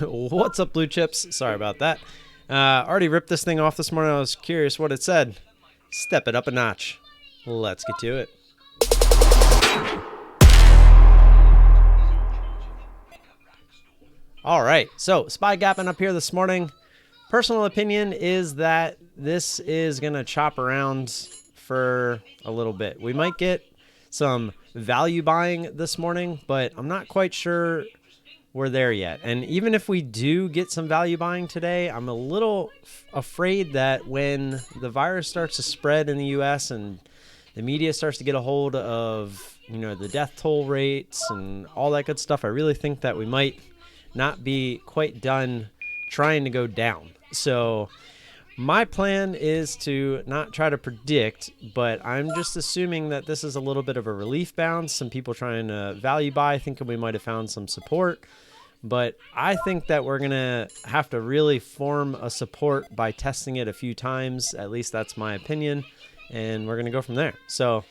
What's up, blue chips? Sorry about that. Already ripped this thing off this morning. I was curious what it said. Step it up a notch. Let's get to it. All right, so SPY gapping up here this morning. Personal opinion is that this is going to chop around for a little bit. We might get some value buying this morning, but I'm not quite sure we're there yet. And even if we do get some value buying today, I'm a little afraid that when the virus starts to spread in the US and the media starts to get a hold of, the death toll rates and all that good stuff, I really think that we might not be quite done trying to go down. So my plan is to not try to predict, but I'm just assuming that this is a little bit of a relief bounce. Some people trying to value buy, thinking we might have found some support. But I think that we're going to have to really form a support by testing it a few times. At least that's my opinion. And we're going to go from there. So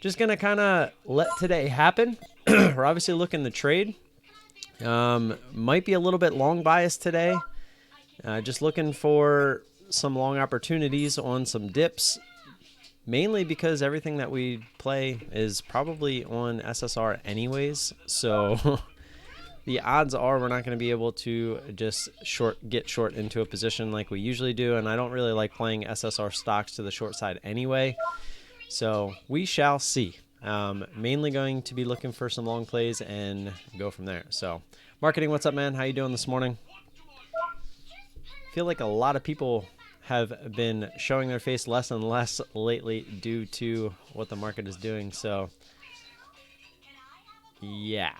just going to kind of let today happen. We're obviously looking to trade. Might be a little bit long bias today. Just looking for some long opportunities on some dips, mainly because everything that we play is probably on SSR anyways. So the odds are we're not going to be able to just get short into a position like we usually do. And I don't really like playing SSR stocks to the short side anyway. So we shall see. Mainly going to be looking for some long plays and go from there. So marketing, what's up, man? How you doing this morning? Feel like a lot of people have been showing their face less and less lately due to what the market is doing. So yeah,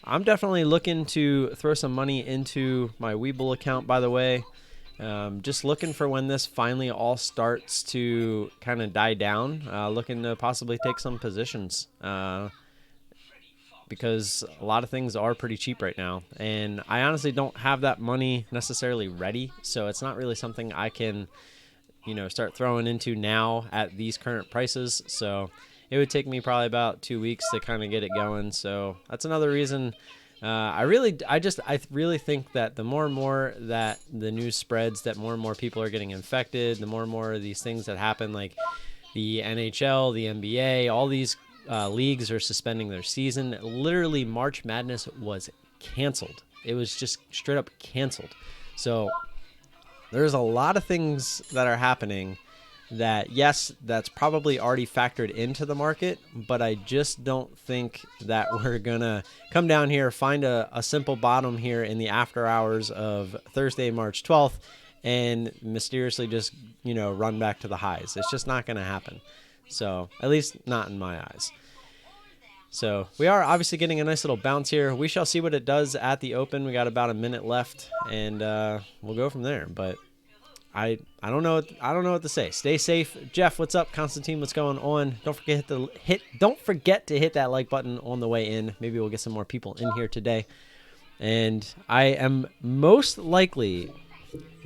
I'm definitely looking to throw some money into my Webull account, by the way. Just looking for when this finally all starts to kind of die down. Looking to possibly take some positions because a lot of things are pretty cheap right now. And I honestly don't have that money necessarily ready. So it's not really something I can, start throwing into now at these current prices. So it would take me probably about 2 weeks to kind of get it going. So that's another reason. I really think that the more and more that the news spreads, that more and more people are getting infected, the more and more of these things that happen, like the NHL, the NBA, all these leagues are suspending their season. Literally, March Madness was canceled. It was just straight up canceled. So there's a lot of things that are happening that, yes, that's probably already factored into the market, but I just don't think that we're going to come down here, find a simple bottom here in the after hours of Thursday, March 12th, and mysteriously just, run back to the highs. It's just not going to happen. So at least not in my eyes. So we are obviously getting a nice little bounce here. We shall see what it does at the open. We got about a minute left, and we'll go from there. But I don't know what to say. Stay safe. Jeff, what's up? Constantine, what's going on? Don't forget to hit that like button on the way in. Maybe we'll get some more people in here today. And I am most likely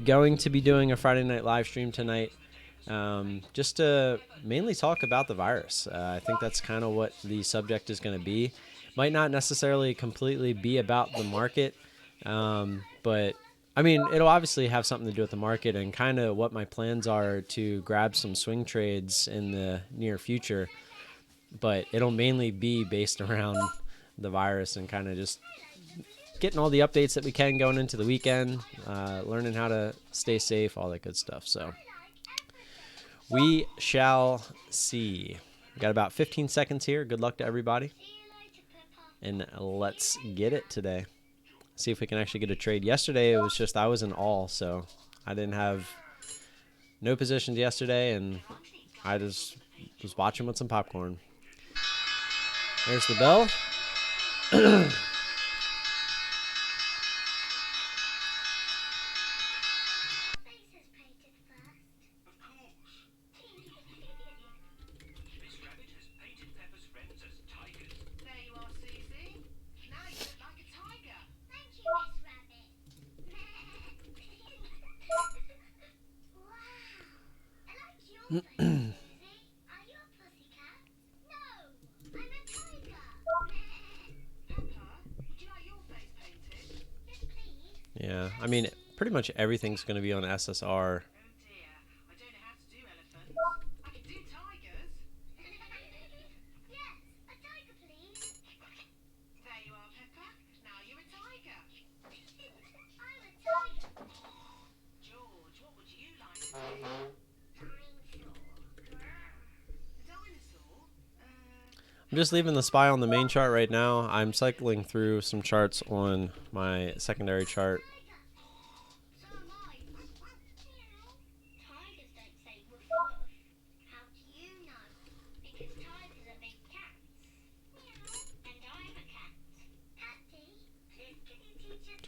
going to be doing a Friday night live stream tonight, just to mainly talk about the virus. I think that's kind of what the subject is going to be. Might not necessarily completely be about the market, but I mean, it'll obviously have something to do with the market and kind of what my plans are to grab some swing trades in the near future. But it'll mainly be based around the virus and kind of just getting all the updates that we can going into the weekend, learning how to stay safe, all that good stuff. So we shall see. We got about 15 seconds here. Good luck to everybody. And let's get it today. See if we can actually get a trade. Yesterday, it was just I was in all, so I didn't have no positions yesterday, and I just was watching with some popcorn. There's the bell. Yeah, I mean, pretty much everything's going to be on SSR. I'm just leaving the SPY on the main chart right now. I'm cycling through some charts on my secondary chart.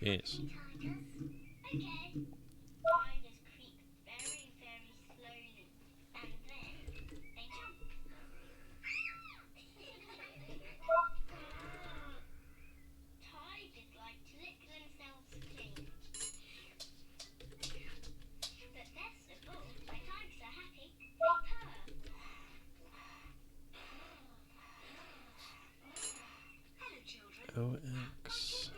Jeez. OX.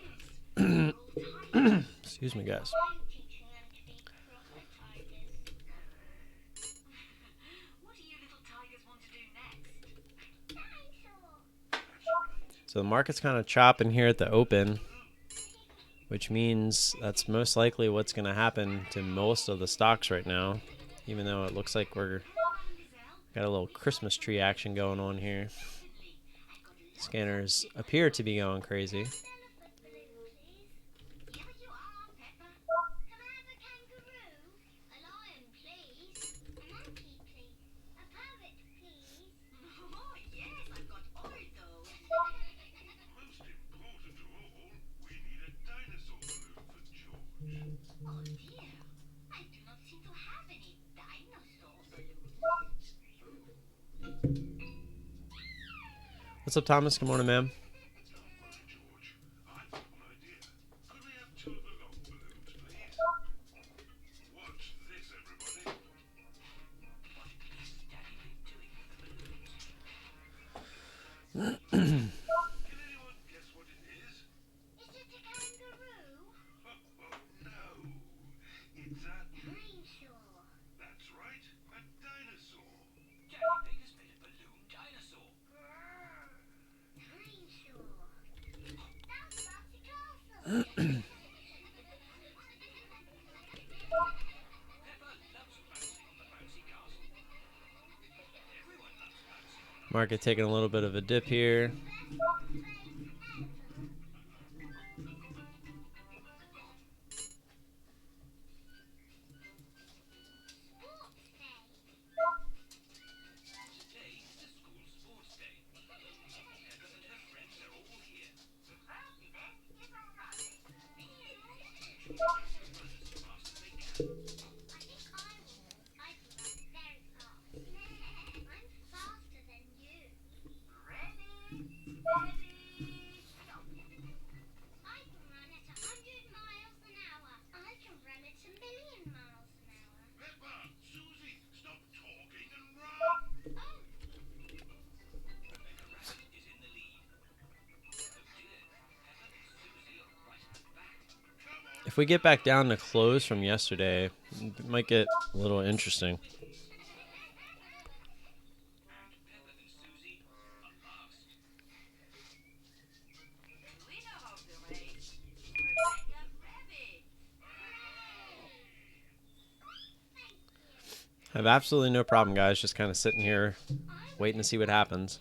Excuse me, guys. So the market's kind of chopping here at the open, which means that's most likely what's going to happen to most of the stocks right now, even though it looks like we're got a little Christmas tree action going on here. Scanners appear to be going crazy. What's up, Thomas? Good morning, ma'am. Market taking a little bit of a dip here. If we get back down to close from yesterday, it might get a little interesting. I have absolutely no problem, guys. Just kind of sitting here waiting to see what happens.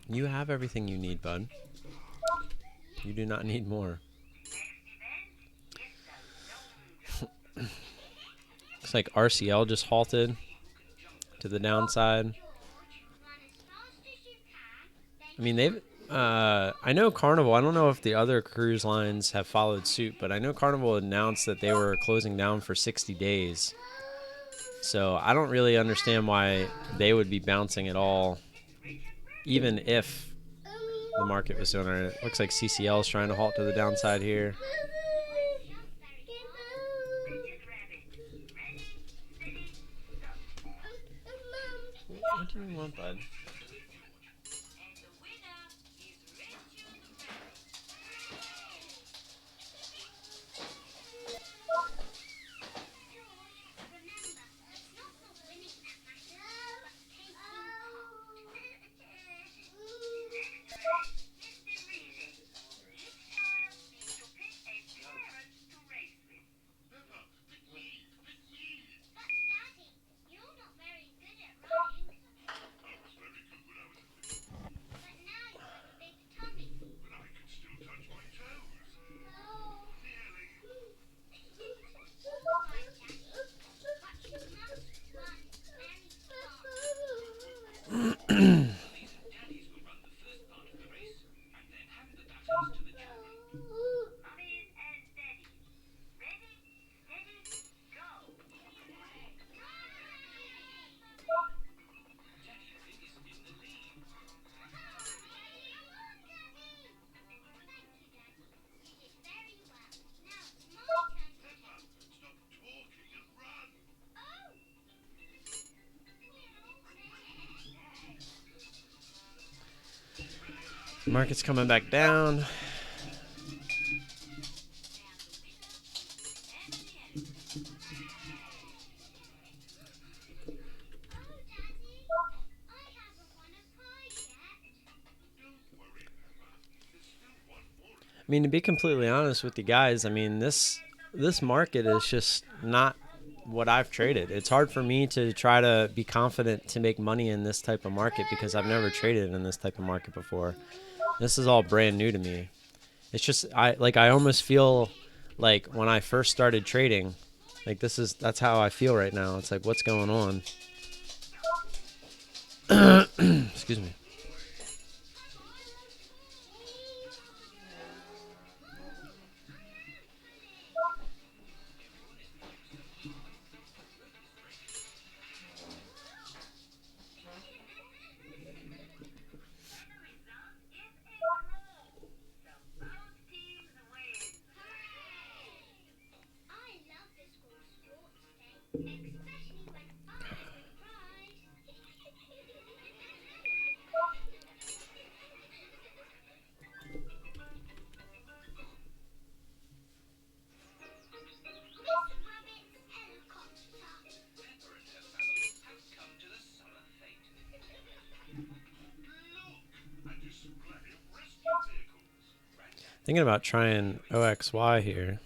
You have everything you need, bud. You do not need more. Looks like RCL just halted to the downside. I mean, they've... I know Carnival, I don't know if the other cruise lines have followed suit, but I know Carnival announced that they were closing down for 60 days. So I don't really understand why they would be bouncing at all, even if the market was doing it. Looks like CCL is trying to halt to the downside here. What do you want, bud? Market's coming back down. I mean, to be completely honest with you guys, I mean, this market is just not what I've traded. It's hard for me to try to be confident to make money in this type of market because I've never traded in this type of market before. This is all brand new to me. It's just I almost feel like when I first started trading, like that's how I feel right now. It's like, what's going on? Excuse me. Thinking about trying OXY here.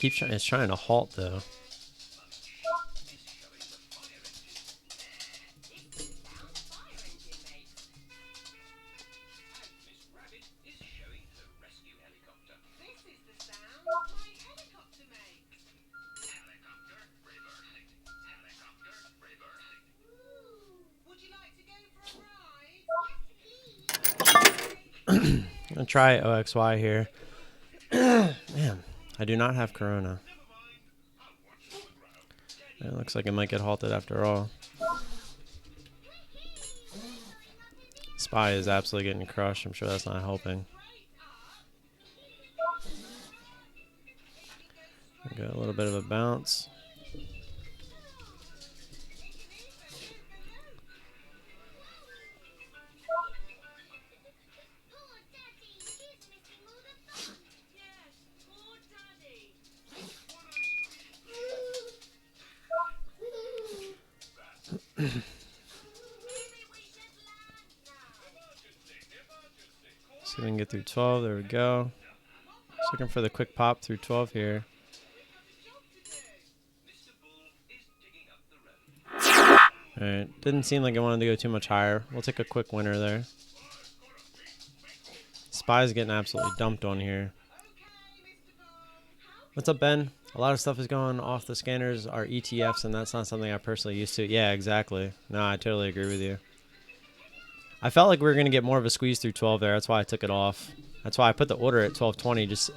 It's trying to halt though. I'm gonna try OXY here. Man, I do not have Corona. It looks like it might get halted after all. SPY is absolutely getting crushed. I'm sure that's not helping. Got a little bit of a bounce. See if we can get through 12. There we go. Just looking for the quick pop through 12 here. Alright, didn't seem like it wanted to go too much higher. We'll take a quick winner there. SPY's getting absolutely dumped on here. What's up, Ben? A lot of stuff is going off the scanners, our ETFs, and that's not something I personally used to. Yeah, exactly. No, I totally agree with you. I felt like we were going to get more of a squeeze through 12 there. That's why I took it off. That's why I put the order at 12.20, just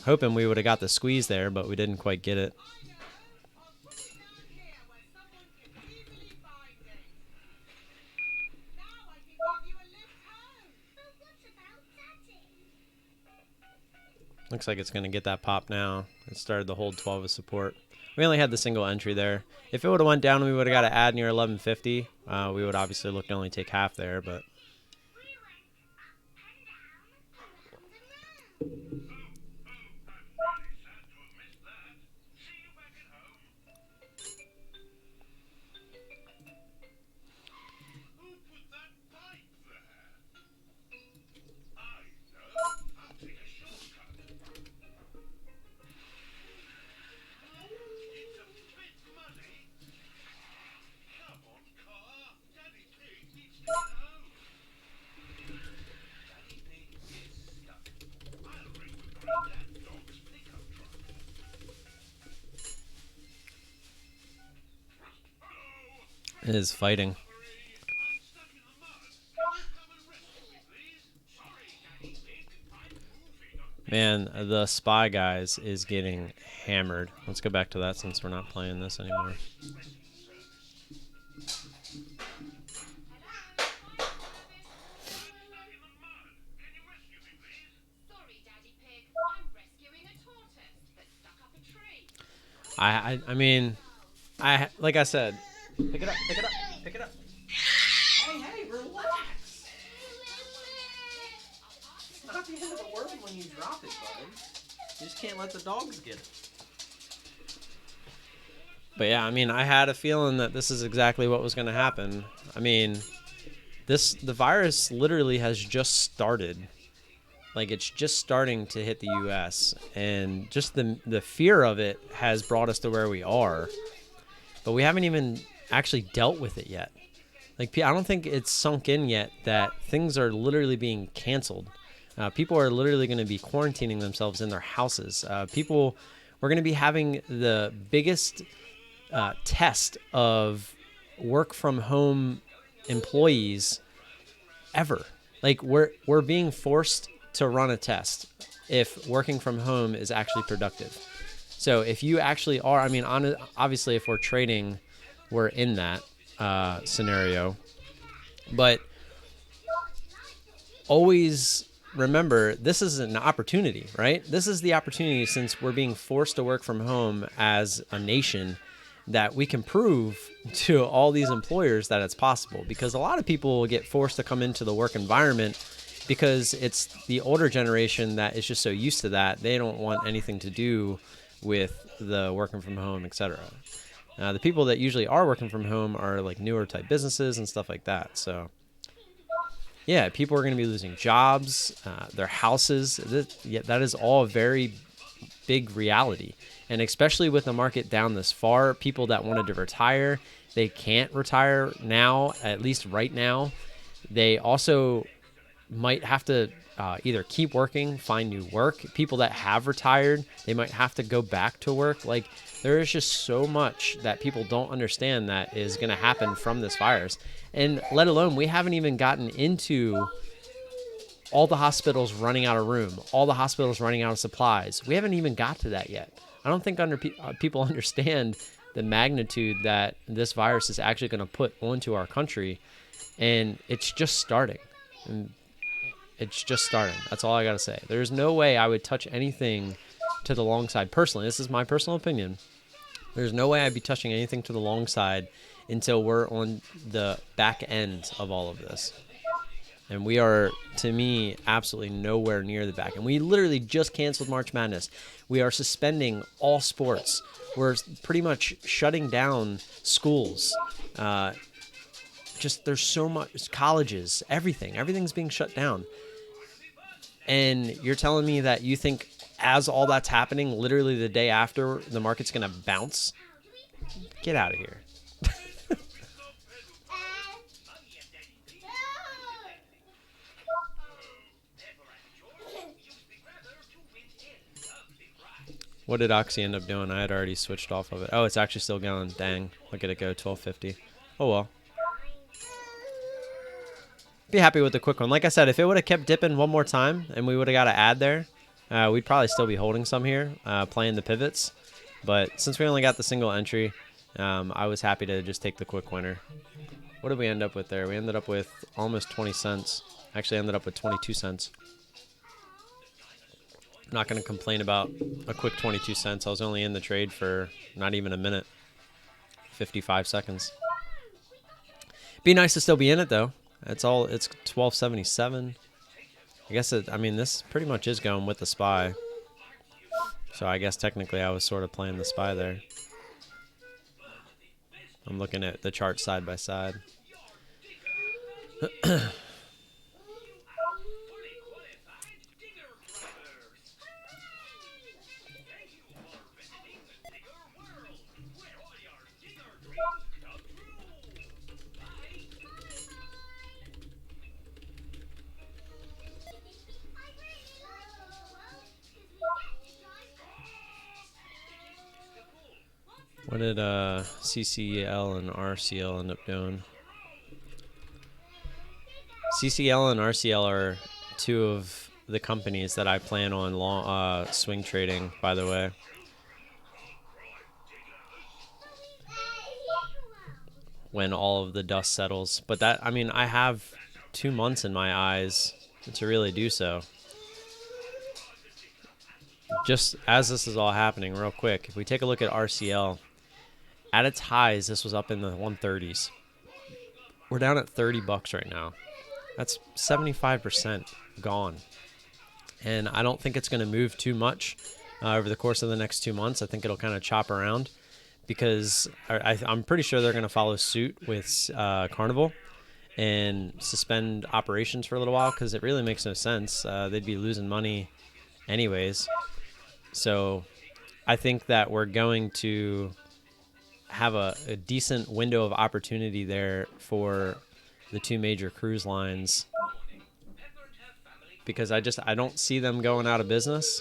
hoping we would have got the squeeze there, but we didn't quite get it. Looks like it's going to get that pop now. It started to hold 12 as support. We only had the single entry there. If it would have went down and we would have got to add near 1150, we would obviously look to only take half there, but... is fighting. Man, the Spy Guys is getting hammered. Let's go back to that since we're not playing this anymore. I mean, like I said, pick it up, pick it up, pick it up. Hey, relax. It's not the end of the world when you drop it, bud. You just can't let the dogs get it. But yeah, I mean, I had a feeling that this is exactly what was going to happen. I mean, the virus literally has just started. Like, it's just starting to hit the U.S. and just the fear of it has brought us to where we are. But we haven't even actually dealt with it yet. Like, I don't think it's sunk in yet that things are literally being canceled. People are literally going to be quarantining themselves in their houses. We're going to be having the biggest test of work from home employees ever. Like, we're being forced to run a test if working from home is actually productive. So if you actually are, I mean, obviously if we're trading, we're in that scenario. But always remember, this is an opportunity, right? This is the opportunity, since we're being forced to work from home as a nation, that we can prove to all these employers that it's possible. Because a lot of people will get forced to come into the work environment because it's the older generation that is just so used to that. They don't want anything to do with the working from home, etc. The people that usually are working from home are like newer type businesses and stuff like that. So yeah, people are going to be losing jobs, their houses. That is all a very big reality. And especially with the market down this far, people that wanted to retire, they can't retire now, at least right now. They also might have to either keep working, find new work. People that have retired, they might have to go back to work. Like, there is just so much that people don't understand that is going to happen from this virus. And let alone, we haven't even gotten into all the hospitals running out of room, all the hospitals running out of supplies. We haven't even got to that yet. I don't think people understand the magnitude that this virus is actually going to put onto our country. And it's just starting. And it's just starting. That's all I got to say. There's no way I would touch anything to the long side. Personally, this is my personal opinion. There's no way I'd be touching anything to the long side until we're on the back end of all of this. And we are, to me, absolutely nowhere near the back. And we literally just canceled March Madness. We are suspending all sports. We're pretty much shutting down schools. There's so much, colleges, everything's being shut down. And you're telling me that you think as all that's happening, literally the day after, the market's going to bounce? Get out of here. What did Oxy end up doing? I had already switched off of it. Oh, it's actually still going. Dang. Look at it go, 1250. Oh, well. Be happy with the quick one. Like I said, if it would have kept dipping one more time and we would have got an ad there, we'd probably still be holding some here, playing the pivots. But since we only got the single entry, I was happy to just take the quick winner. What did we end up with there? We ended up with almost 20 cents. Actually ended up with 22 cents. I'm not going to complain about a quick 22 cents. I was only in the trade for not even a minute. 55 seconds. Be nice to still be in it, though. It's 1277. I guess this pretty much is going with the SPY. So I guess technically I was sort of playing the SPY there. I'm looking at the chart side by side. What did CCL and RCL end up doing? CCL and RCL are two of the companies that I plan on long, swing trading, by the way. When all of the dust settles. But that, I mean, I have 2 months in my eyes to really do so. Just as this is all happening, real quick, if we take a look at RCL, at its highs, this was up in the 130s. We're down at $30 right now. That's 75% gone. And I don't think it's going to move too much over the course of the next 2 months. I think it'll kind of chop around because I'm pretty sure they're going to follow suit with Carnival and suspend operations for a little while because it really makes no sense. They'd be losing money anyways. So I think that we're going to have a decent window of opportunity there for the two major cruise lines because I don't see them going out of business.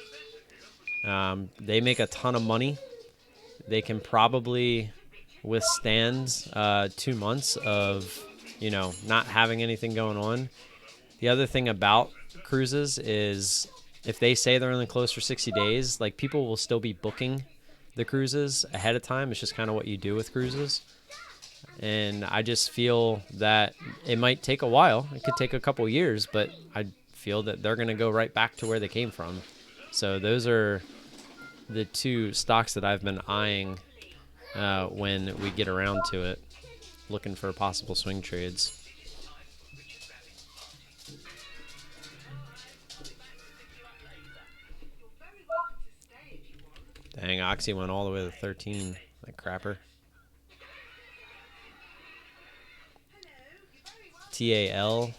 They make a ton of money. They can probably withstand 2 months of, not having anything going on. The other thing about cruises is if they say they're only closed for 60 days, like people will still be booking the cruises ahead of time. It's just kind of what you do with cruises. And I just feel that it might take a while. It could take a couple years, but I feel that they're going to go right back to where they came from. So those are the two stocks that I've been eyeing when we get around to it, looking for possible swing trades. Dang, OXY went all the way to 13. That crapper. TAL.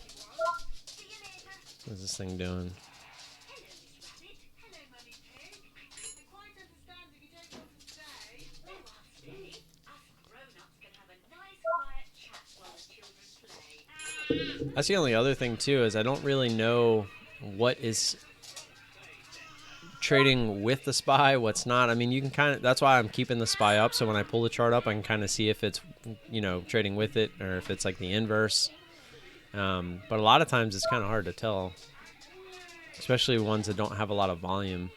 What's this thing doing? That's the only other thing too, is I don't really know what is trading with the SPY, what's not. I mean, you can that's why I'm keeping the SPY up, so when I pull the chart up I can kind of see if it's trading with it or if it's like the inverse. But a lot of times it's kind of hard to tell, especially ones that don't have a lot of volume.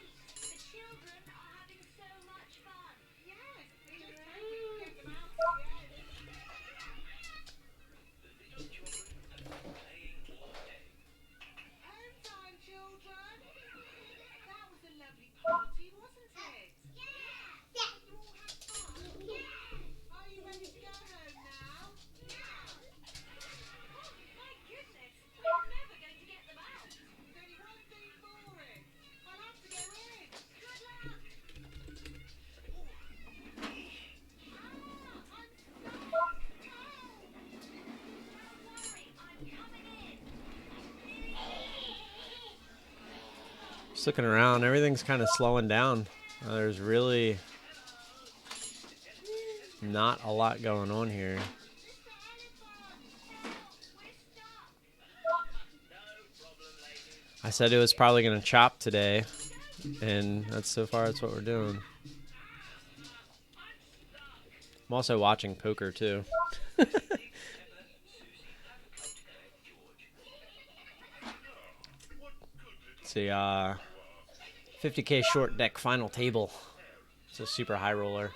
Just looking around, everything's kind of slowing down. There's really not a lot going on here. I said it was probably going to chop today, and so far that's what we're doing. I'm also watching poker too. See, 50K short deck final table. It's a super high roller.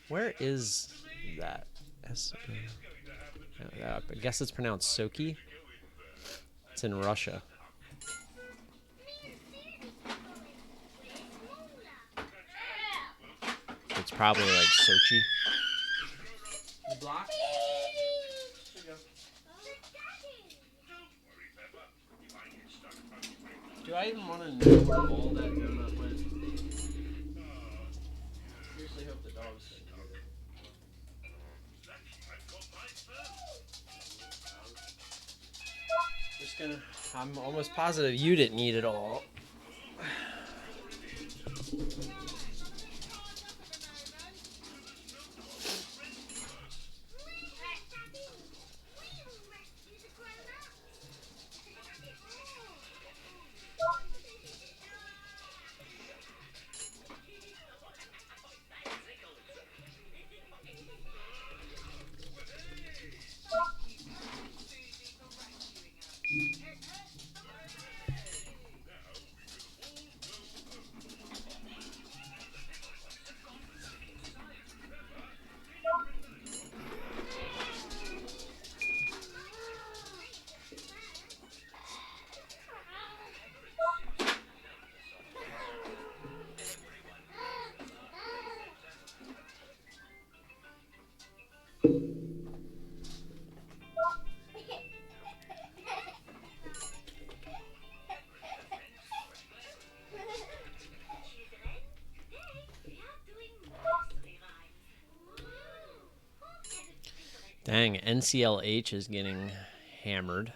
Where is that? I guess it's pronounced Sochi. It's in Russia. It's probably like Sochi. You block? Do I even want to know where all that donut went? Seriously hope the dogs didn't eat it. I'm almost positive you didn't eat it all. Dang, NCLH is getting hammered.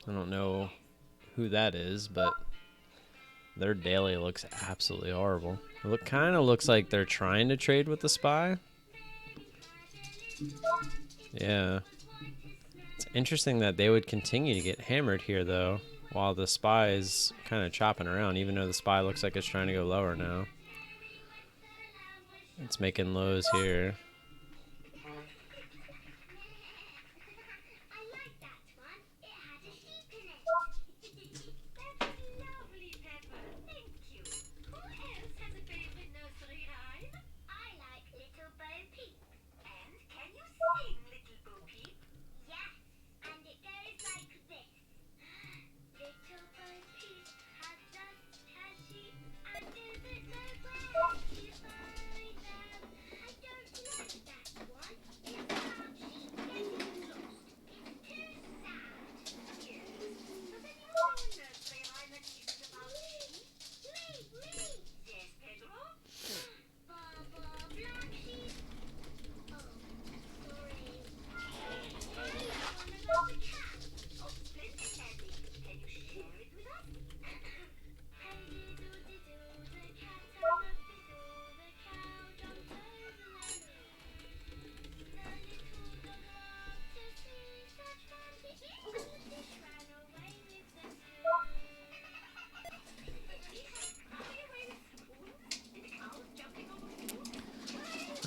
I don't know who that is, but their daily looks absolutely horrible. It kind of looks like they're trying to trade with the SPY. Yeah. It's interesting that they would continue to get hammered here, though, while the SPY is kind of chopping around, even though the SPY looks like it's trying to go lower now. It's making lows here.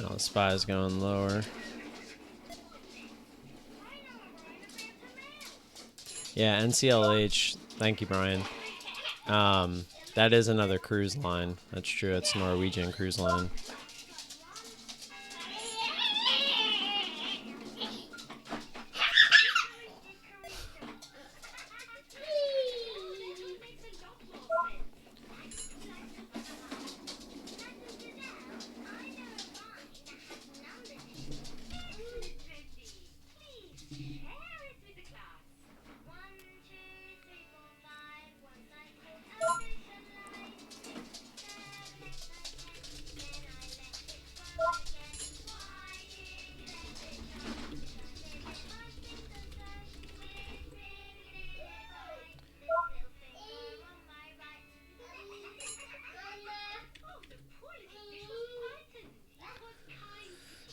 Oh, the SPY is going lower. Yeah, NCLH. Thank you, Brian. That is another cruise line. That's true. It's Norwegian cruise line.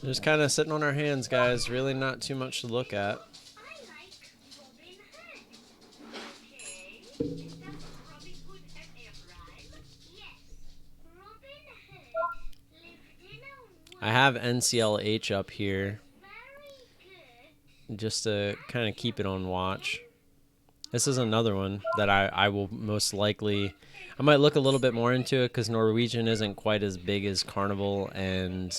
Just kind of sitting on our hands, guys. Really not too much to look at. I have NCLH up here just to kind of keep it on watch. This is another one that I will most likely... I might look a little bit more into it because Norwegian isn't quite as big as Carnival and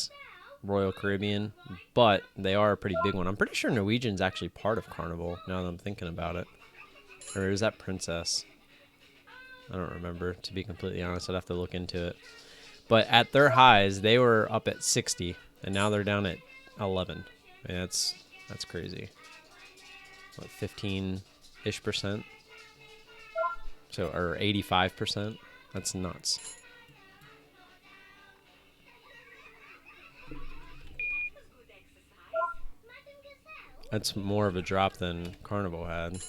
Royal Caribbean, but they are a pretty big one. I'm pretty sure Norwegian's actually part of Carnival now that I'm thinking about it. Or is that Princess? I don't remember, to be completely honest. I'd have to look into it. But at their highs, they were up at 60, and now they're down at 11. And that's crazy. What, 15-ish%? So, or 85%? That's nuts. That's more of a drop than Carnival had.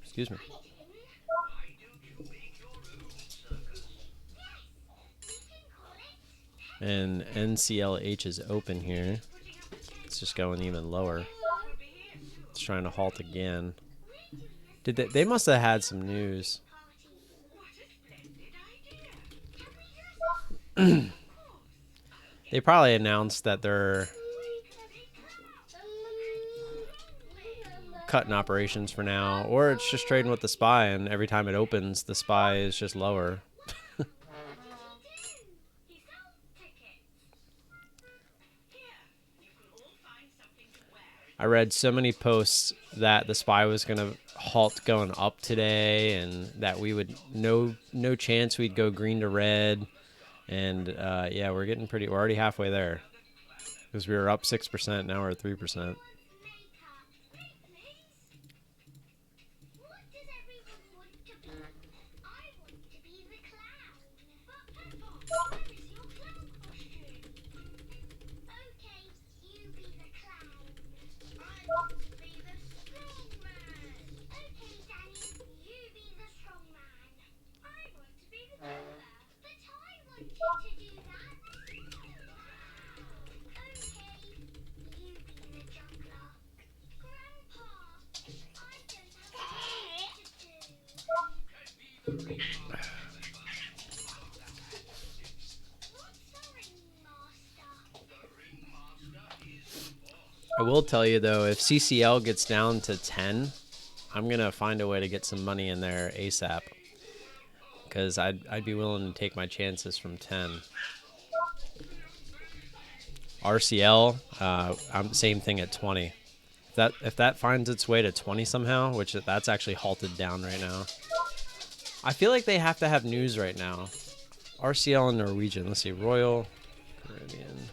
Excuse me. And NCLH is open here. It's just going even lower. It's trying to halt again. They must have had some news. They probably announced that they're cutting operations for now, or it's just trading with the SPY, and every time it opens, the SPY is just lower. I read so many posts that the SPY was going to halt going up today, and that we would no chance we'd go green to red. And yeah, we're already halfway there, because we were up 6%, now we're at 3%. I will tell you, though, if CCL gets down to 10, I'm going to find a way to get some money in there ASAP, because I'd be willing to take my chances from 10. RCL, same thing at 20. If that finds its way to 20 somehow, which that's actually halted down right now. I feel like they have to have news right now. RCL and Norwegian. Let's see, Royal Caribbean.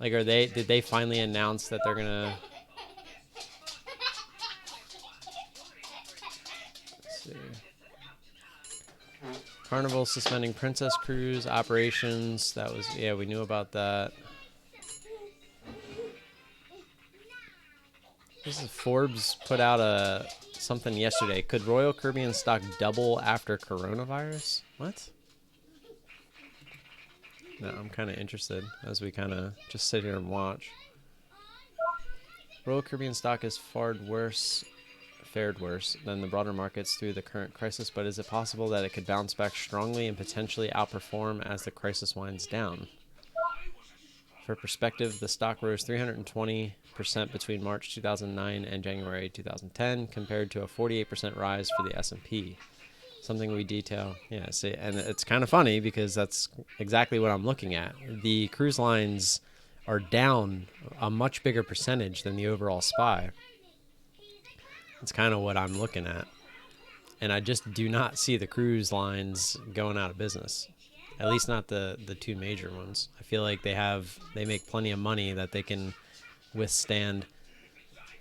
Like, did they finally announce that they're gonna? Let's see. Carnival suspending Princess Cruise operations. That was, yeah, we knew about that. This is Forbes put out something yesterday. Could Royal Caribbean stock double after coronavirus? What? No, I'm kind of interested as we kind of just sit here and watch. Royal Caribbean stock has fared worse than the broader markets through the current crisis, but is it possible that it could bounce back strongly and potentially outperform as the crisis winds down? For perspective, the stock rose 320% between March 2009 and January 2010, compared to a 48% rise for the S&P. Something we detail. Yeah, see, and it's kind of funny because that's exactly what I'm looking at. The cruise lines are down a much bigger percentage than the overall SPY. It's kind of what I'm looking at. And I just do not see the cruise lines going out of business. At least not the two major ones. I feel like they make plenty of money that they can withstand.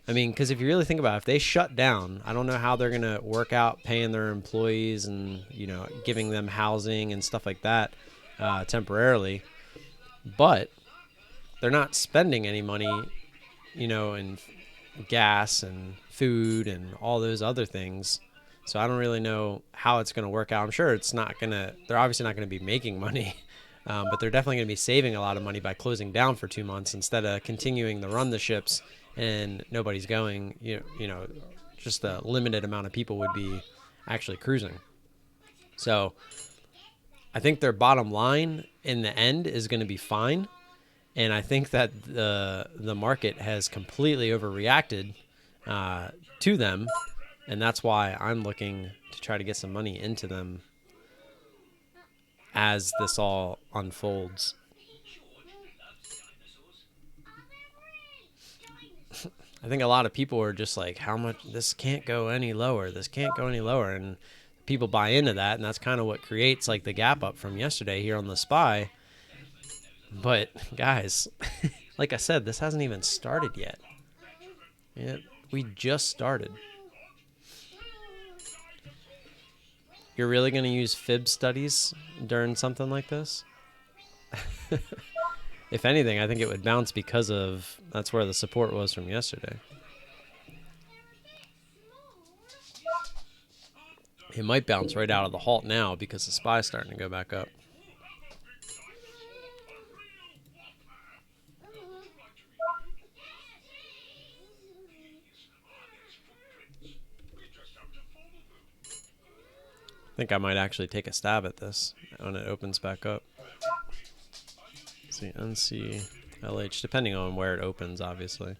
I mean, because if you really think about it, if they shut down, I don't know how they're going to work out paying their employees and, giving them housing and stuff like that temporarily. But they're not spending any money, in gas and food and all those other things. So I don't really know how it's going to work out. I'm sure they're obviously not going to be making money, but they're definitely going to be saving a lot of money by closing down for 2 months instead of continuing to run the ships and nobody's going. Just a limited amount of people would be actually cruising. So I think their bottom line in the end is going to be fine. And I think that the market has completely overreacted to them. And that's why I'm looking to try to get some money into them as this all unfolds. I think a lot of people are just like, how much, this can't go any lower. This can't go any lower. And people buy into that. And that's kind of what creates like the gap up from yesterday here on the SPY. But guys, like I said, this hasn't even started yet. We just started. You're really going to use fib studies during something like this? If anything, I think it would bounce because that's where the support was from yesterday. It might bounce right out of the halt now because the SPY's starting to go back up. I think I might actually take a stab at this when it opens back up. Let's see, NCLH, depending on where it opens, obviously.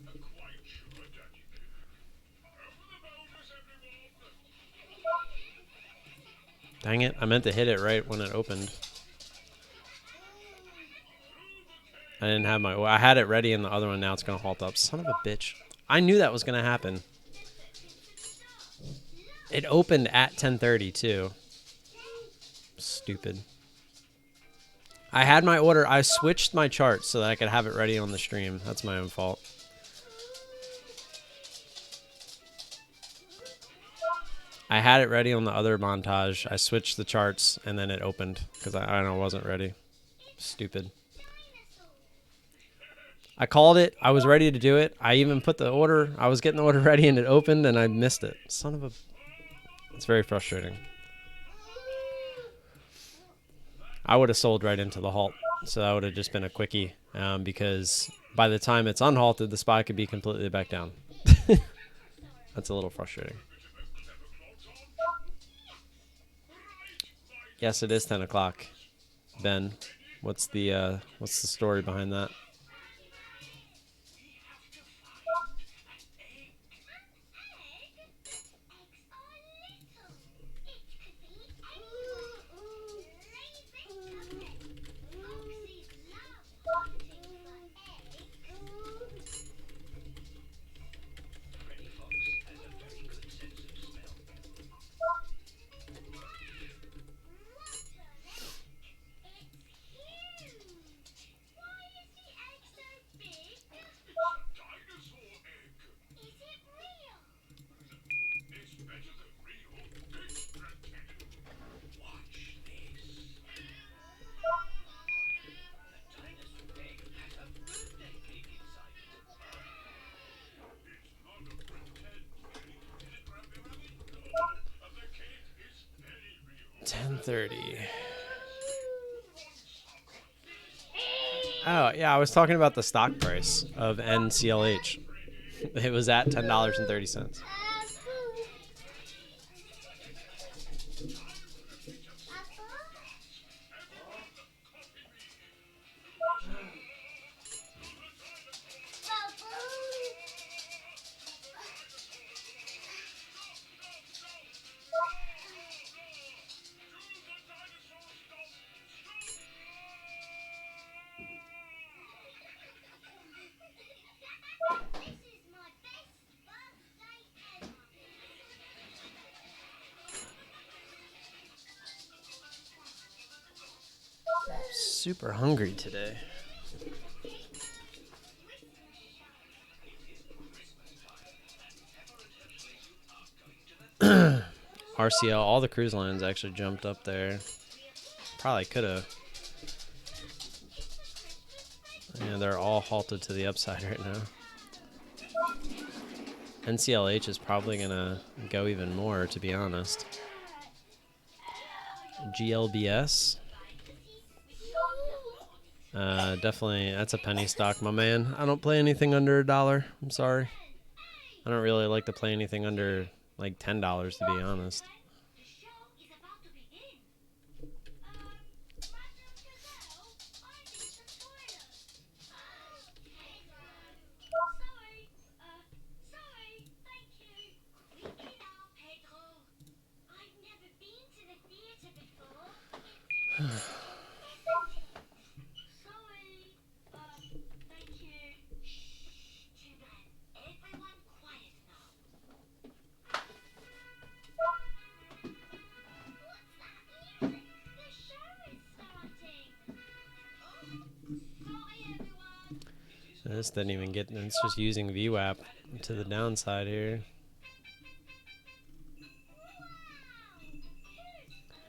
Dang it, I meant to hit it right when it opened. I didn't have my... Well, I had it ready in the other one, now it's going to halt up. Son of a bitch. I knew that was going to happen. It opened at 10:30 too. Stupid. I had my order. I switched my chart so that I could have it ready on the stream. That's my own fault. I had it ready on the other montage. I switched the charts and then it opened because I wasn't ready. Stupid. I called it. I was ready to do it. I even put the order. I was getting the order ready and it opened and I missed it. Son of a... It's very frustrating. I would have sold right into the halt. So that would have just been a quickie because by the time it's unhalted, the SPY could be completely back down. That's a little frustrating. Yes, it is 10 o'clock. Ben, what's the story behind that? Oh, yeah, I was talking about the stock price of NCLH. It was at $10.30. Super hungry today. RCL, all the cruise lines actually jumped up there. Probably could have. Yeah, they're all halted to the upside right now. NCLH is probably going to go even more, to be honest. GLBS. Definitely, that's a penny stock, my man. I don't play anything under $1. I'm sorry. I don't really like to play anything under like $10, to be honest. This didn't even get, it's just using VWAP to the downside here.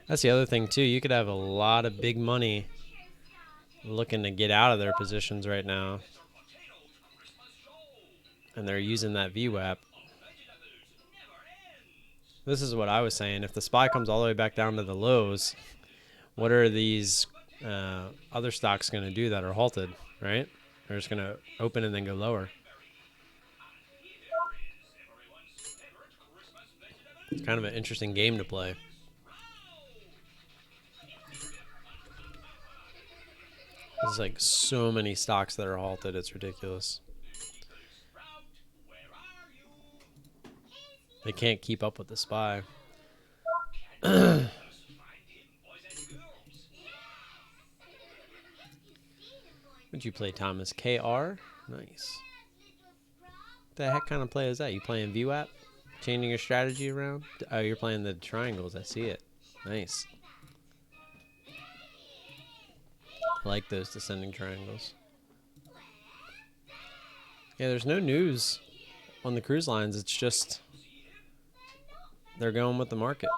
That's the other thing too. You could have a lot of big money looking to get out of their positions right now. And they're using that VWAP. This is what I was saying. If the SPY comes all the way back down to the lows, what are these other stocks going to do that are halted, right? They're just going to open and then go lower. It's kind of an interesting game to play. There's like so many stocks that are halted. It's ridiculous. They can't keep up with the SPY. What'd you play, Thomas? KR? Nice. What the heck kind of play is that? You playing VWAP? Changing your strategy around? Oh, you're playing the triangles. I see it. Nice. I like those descending triangles. Yeah, there's no news on the cruise lines. It's just they're going with the market.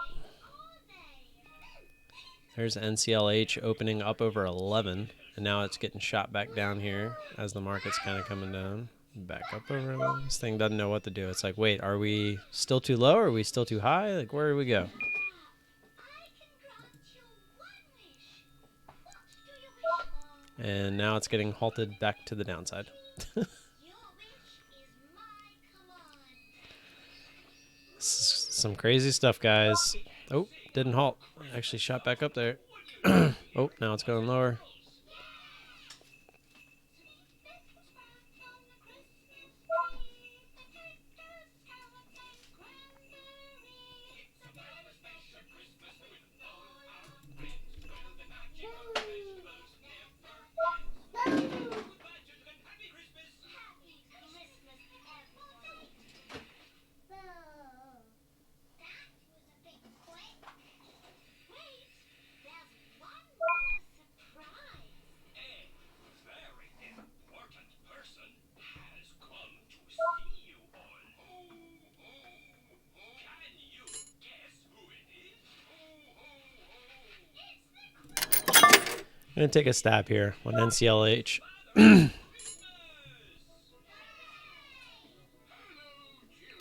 There's NCLH opening up over 11, and now it's getting shot back down here as the market's kind of coming down. Back up over 11. This thing doesn't know what to do. It's like, wait, are we still too low? Are we still too high? Like, where do we go? And now it's getting halted back to the downside. Some crazy stuff, guys. Oh, didn't halt. Actually shot back up there. Oh, now it's going lower. I'm going to take a stab here on NCLH.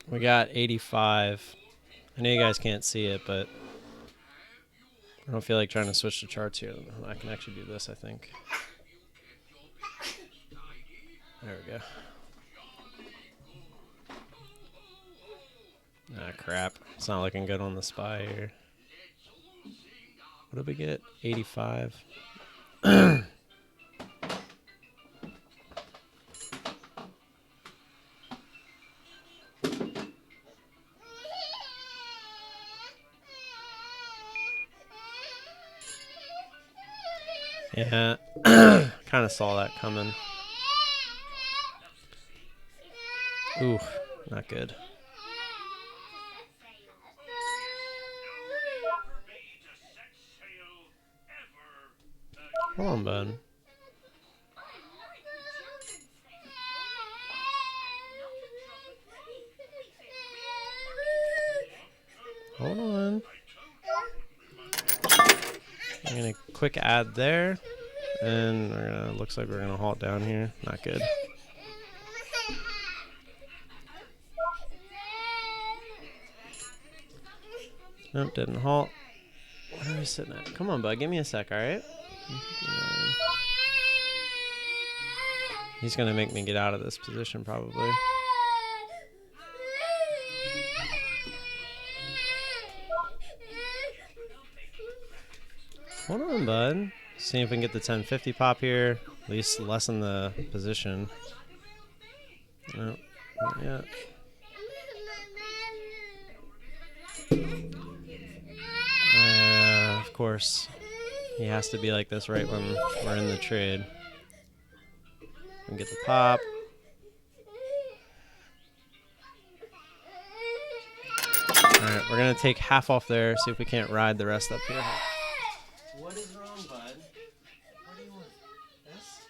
We got 85. I know you guys can't see it, but I don't feel like trying to switch the charts here. I can actually do this, I think. There we go. Ah, crap. It's not looking good on the SPY here. What did we get? 85. Yeah, kind of saw that coming. Ooh, not good. Hold on, bud. Hold on. I'm gonna quick add there, and we're gonna, looks like we're gonna halt down here. Not good. Nope, didn't halt. What are we sitting at? Come on, bud. Give me a sec, all right? He's gonna make me get out of this position probably. Hold on, bud. See if we can get the 1050 pop here. At least lessen the position. Nope, not yet. Of course, he has to be like this right when we're in the trade. And get the pop. Alright, we're going to take half off there, see if we can't ride the rest up here. What is wrong, bud? What do you want? This?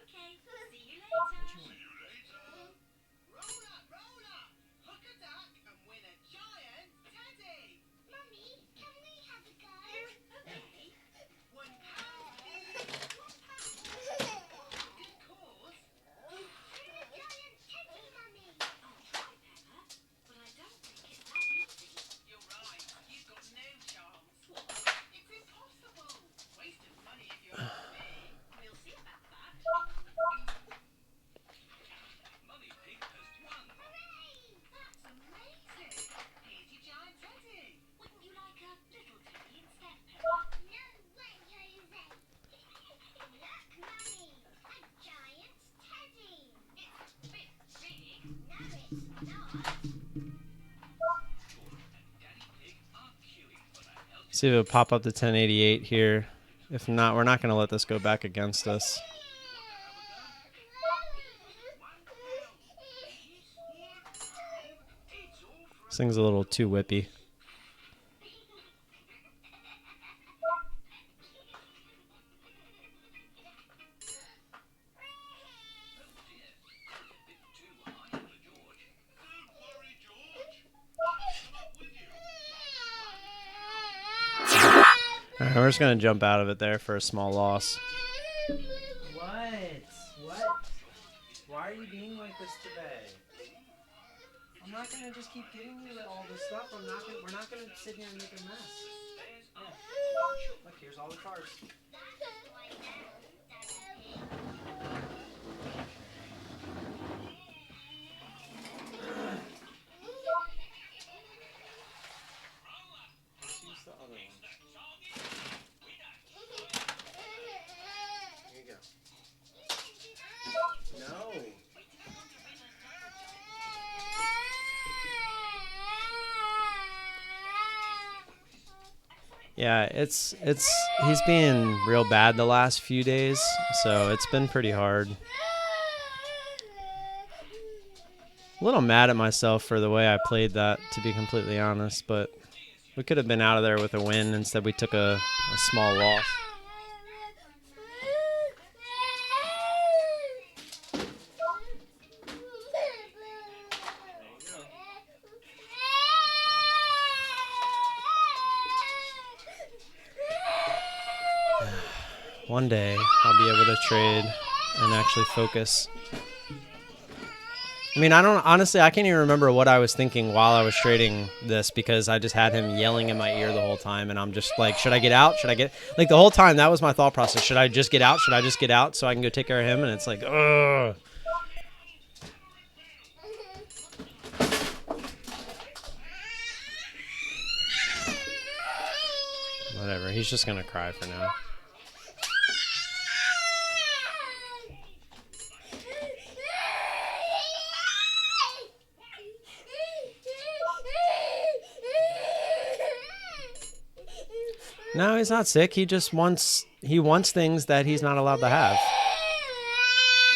Okay, see you later. Roll up, hook a duck and win a giant teddy. Mummy, can we have a go? Okay. £1. Good cause. Giant teddy, Mummy. I'll try, Pepper. See if it'll pop up to 1088 here. If not, we're not going to let this go back against us. This thing's a little too whippy. All right, we're just going to jump out of it there for a small loss. What? Why are you being like this today? I'm not going to just keep giving you all this stuff. We're not going to sit here and make a mess. Yeah. Look, here's all the cards. Let's use the other one. Here you go. No. Yeah, he's being real bad the last few days, so it's been pretty hard. A little mad at myself for the way I played that, to be completely honest, but we could have been out of there with a win. Instead, we took a small loss. One day, I'll be able to trade and actually focus. I mean, I can't even remember what I was thinking while I was trading this, because I just had him yelling in my ear the whole time, and I'm just like, should I get out? Like, the whole time, that was my thought process. Should I just get out? Should I just get out so I can go take care of him? And it's like, ugh. Whatever, he's just gonna cry for now. No, he's not sick. He just wants things that he's not allowed to have.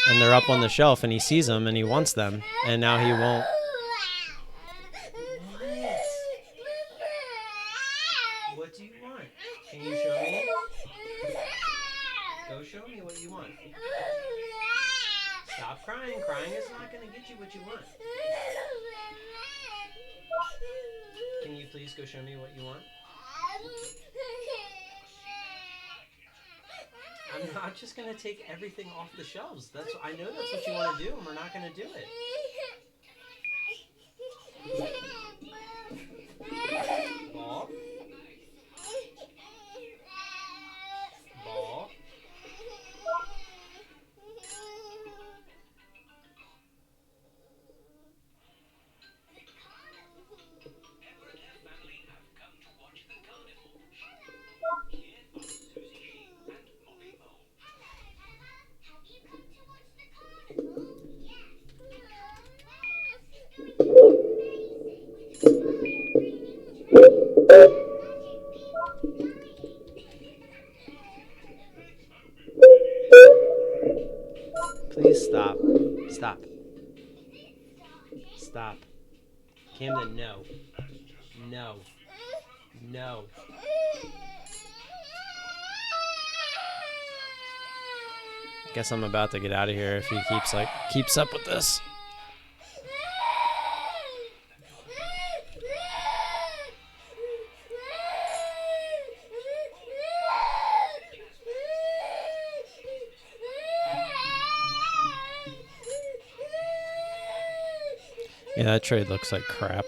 And they're up on the shelf, and he sees them, and he wants them, and now he won't. What do you want? Can you show me? Go show me what you want. Stop crying. Crying is not going to get you what you want. Can you please go show me what you want? I'm not just going to take everything off the shelves. I know that's what you want to do, and we're not going to do it. Ball. Ball. Please stop. Stop. Stop. Camden, no. No. No. I guess I'm about to get out of here if he keeps up with this. Yeah, that trade looks like crap.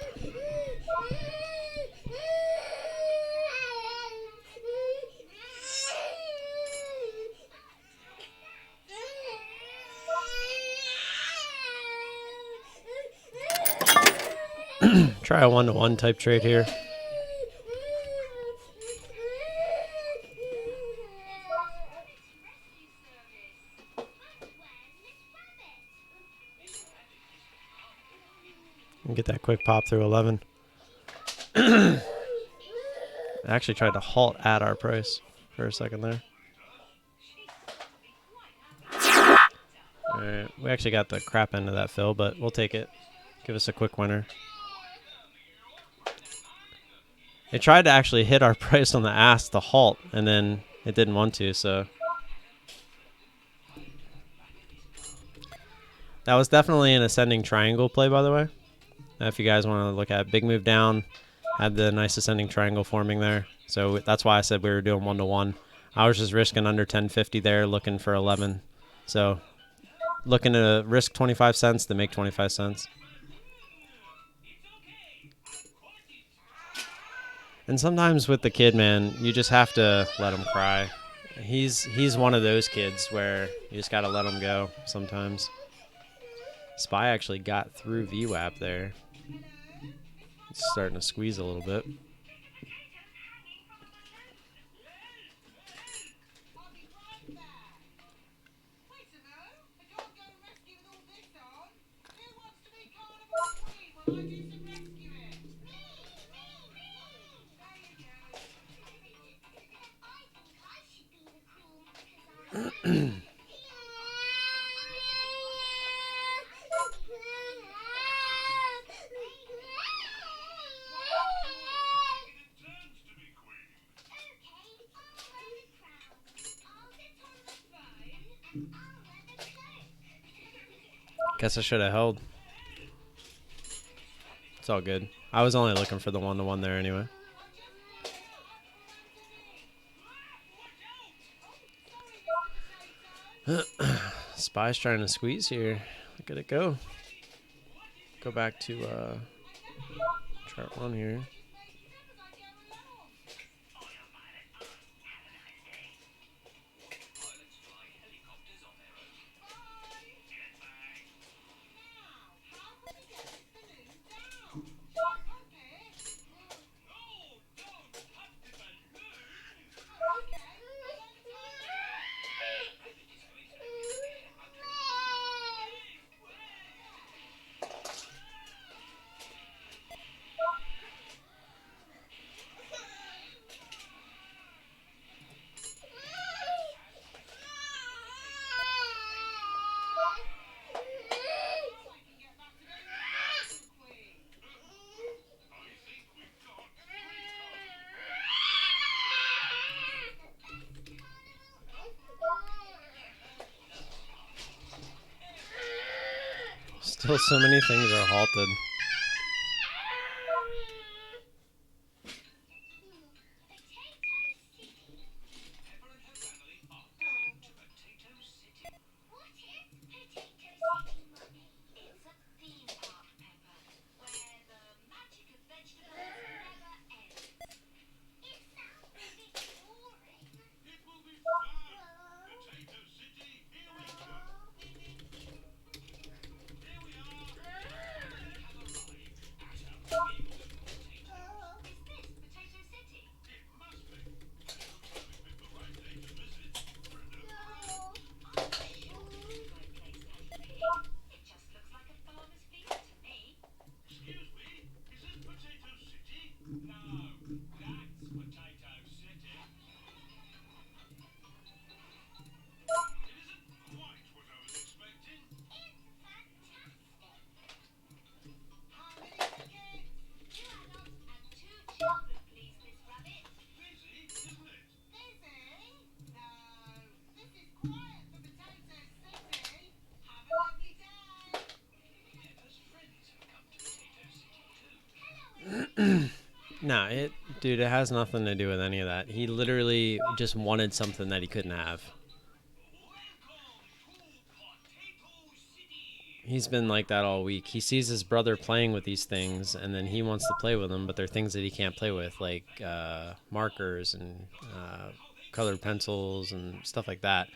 Try a 1-to-1 type trade here. And get that quick pop through 11. I actually tried to halt at our price for a second there. Alright, we actually got the crap end of that fill, but we'll take it. Give us a quick winner. It tried to actually hit our price on the ask to halt, and then it didn't want to, so. That was definitely an ascending triangle play, by the way. If you guys want to look at it. Big move down, had the nice ascending triangle forming there. So that's why I said we were doing 1-to-1. I was just risking under 10.50 there, looking for 11. So looking to risk 25 cents to make 25 cents. And sometimes with the kid, man, you just have to let him cry. He's one of those kids where you just got to let him go sometimes. Spy actually got through VWAP there. It's starting to squeeze a little bit. Guess I should have held. It's all good. I was only looking for the 1-to-1 there anyway. Spy's trying to squeeze here. Look at it go. Go back to chart 1 here. Still so many things are halted. Nah, dude, it has nothing to do with any of that. He literally just wanted something that he couldn't have. He's been like that all week. He sees his brother playing with these things, and then he wants to play with them, but they're things that he can't play with, like markers and colored pencils and stuff like that.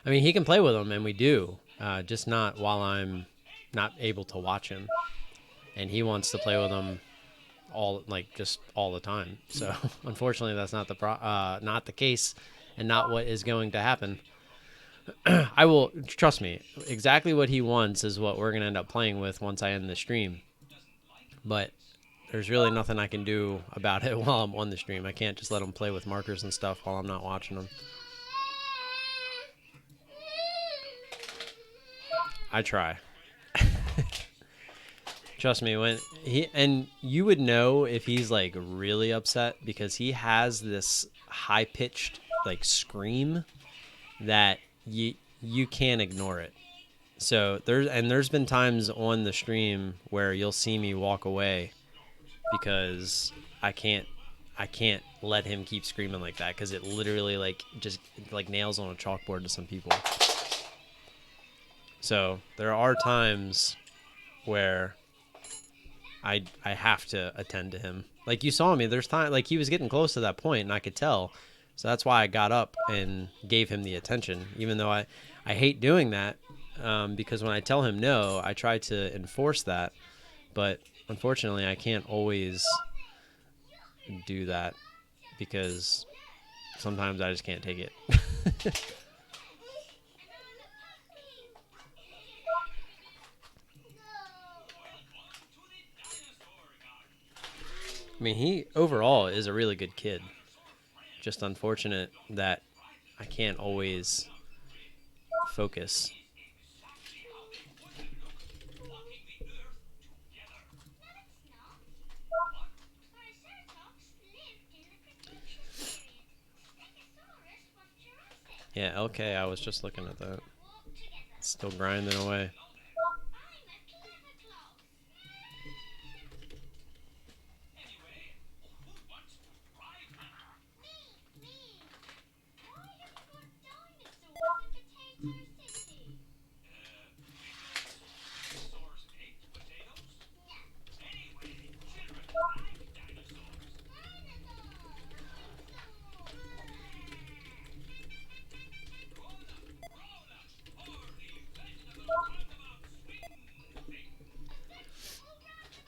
I mean, he can play with them, and we do, just not while I'm not able to watch him. And he wants to play with them just all the time. So unfortunately, that's not the case, and not what is going to happen. I will trust me. Exactly what he wants is what we're gonna end up playing with once I end the stream. But there's really nothing I can do about it while I'm on the stream. I can't just let him play with markers and stuff while I'm not watching him. I try. Trust me, when and you would know if he's like really upset because he has this high pitched like scream that you can't ignore it. So there's been times on the stream where you'll see me walk away because I can't let him keep screaming like that because it literally like just like nails on a chalkboard to some people. So there are times where I have to attend to him. Like you saw me, there's time like he was getting close to that point and I could tell. So that's why I got up and gave him the attention, even though I hate doing that because when I tell him no, I try to enforce that. But unfortunately, I can't always do that because sometimes I just can't take it. I mean, he overall is a really good kid. Just unfortunate that I can't always focus. Yeah, okay, I was just looking at that. It's still grinding away.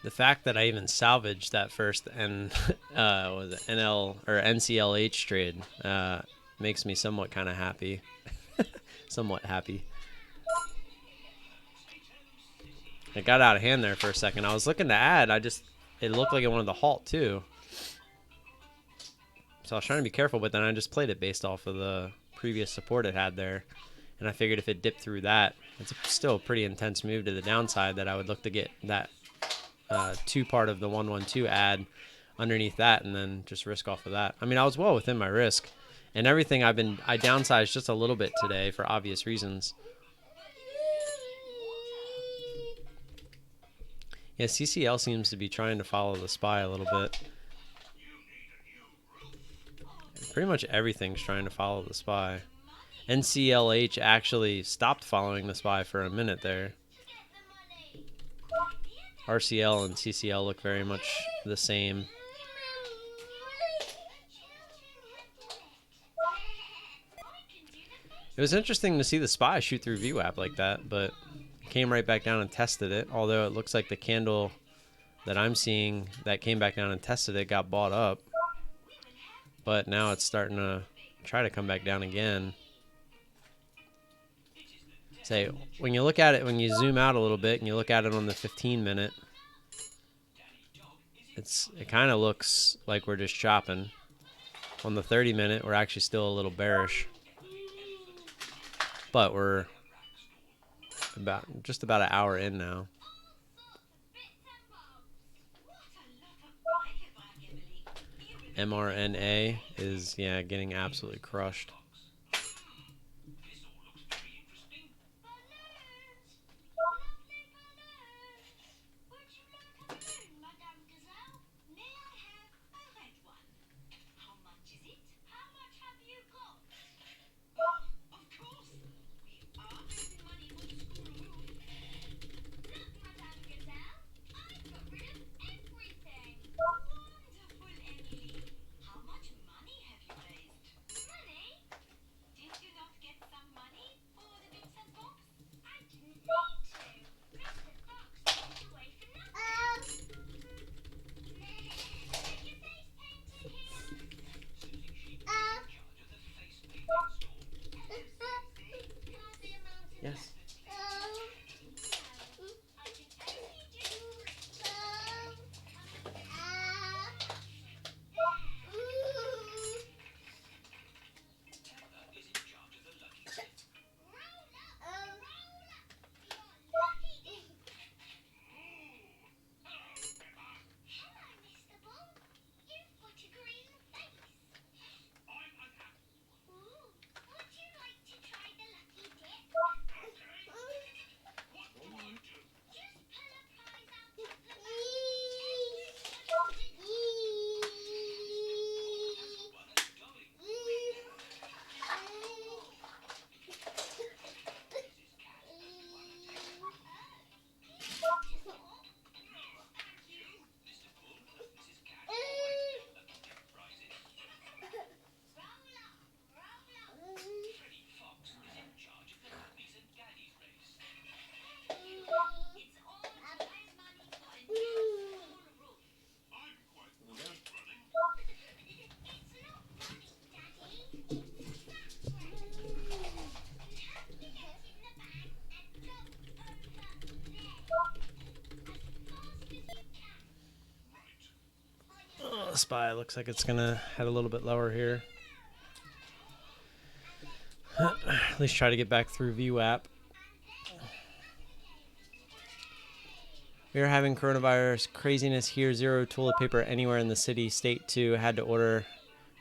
The fact that I even salvaged that first was it NL or NCLH trade makes me somewhat kind of happy. Somewhat happy. It got out of hand there for a second. I was looking to add. It looked like it wanted to halt too. So I was trying to be careful, but then I just played it based off of the previous support it had there. And I figured if it dipped through that, it's still a pretty intense move to the downside that I would look to get that two part of the 112 ad underneath that and then just risk off of that. I mean, I was well within my risk and everything. I downsized just a little bit today for obvious reasons. Yeah, CCL seems to be trying to follow the SPY a little bit. Pretty much everything's trying to follow the SPY. NCLH actually stopped following the SPY for a minute there. RCL and CCL look very much the same. It was interesting to see the SPY shoot through VWAP like that, but came right back down and tested it. Although it looks like the candle that I'm seeing that came back down and tested it got bought up. But now it's starting to try to come back down again. Say, when you look at it, when you zoom out a little bit and you look at it on the 15-minute, it kind of looks like we're just chopping. On the 30-minute, we're actually still a little bearish. But we're just about an hour in now. mRNA is, yeah, getting absolutely crushed. SPY looks like it's gonna head a little bit lower here. At least try to get back through VWAP. We are having coronavirus craziness here. 0 toilet paper anywhere in the city. State 2 had to order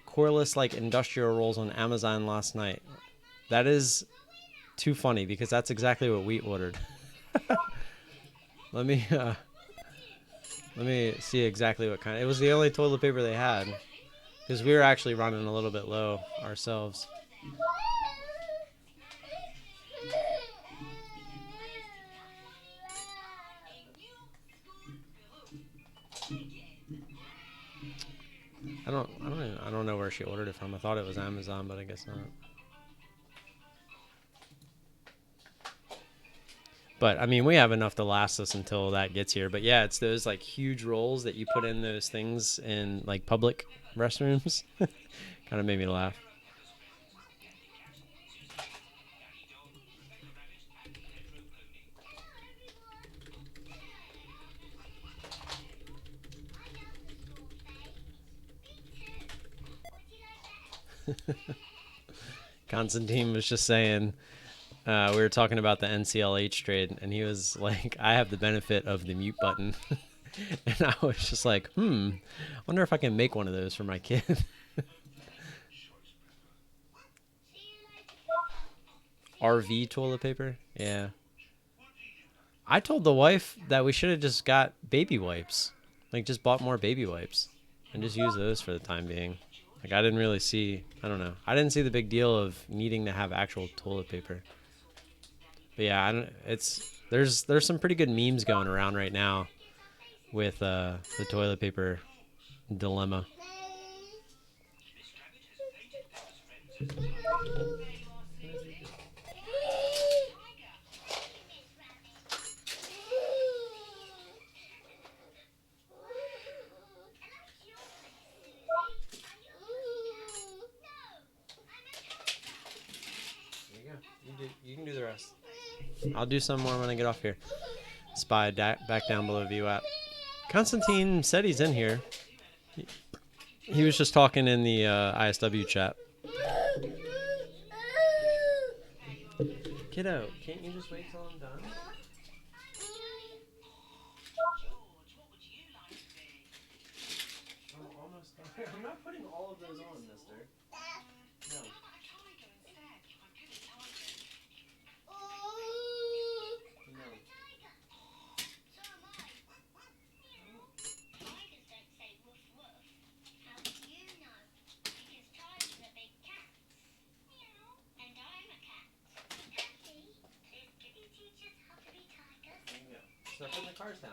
coreless like industrial rolls on Amazon last night. That is too funny because that's exactly what we ordered. Let me see exactly what kind. It was the only toilet paper they had because we were actually running a little bit low ourselves. I don't know where she ordered it from. I thought it was Amazon, but I guess not. But I mean, we have enough to last us until that gets here. But yeah, it's those like huge rolls that you put in those things in like public restrooms. Kind of made me laugh. Constantine was just saying, we were talking about the NCLH trade, and he was like, I have the benefit of the mute button. And I was just like, I wonder if I can make one of those for my kid. RV toilet paper? Yeah. I told the wife that we should have just got baby wipes. Like, just bought more baby wipes and just use those for the time being. Like, I didn't really see, I don't know. I didn't see the big deal of needing to have actual toilet paper. But yeah, there's some pretty good memes going around right now with the toilet paper dilemma. You can do the rest. I'll do some more when I get off here. SPY back down below VWAP. Constantine said he's in here. He was just talking in the ISW chat. Kiddo, can't you just wait till I'm done? I'm almost done. I'm not putting all of those on, mister. No. Start putting the cars down.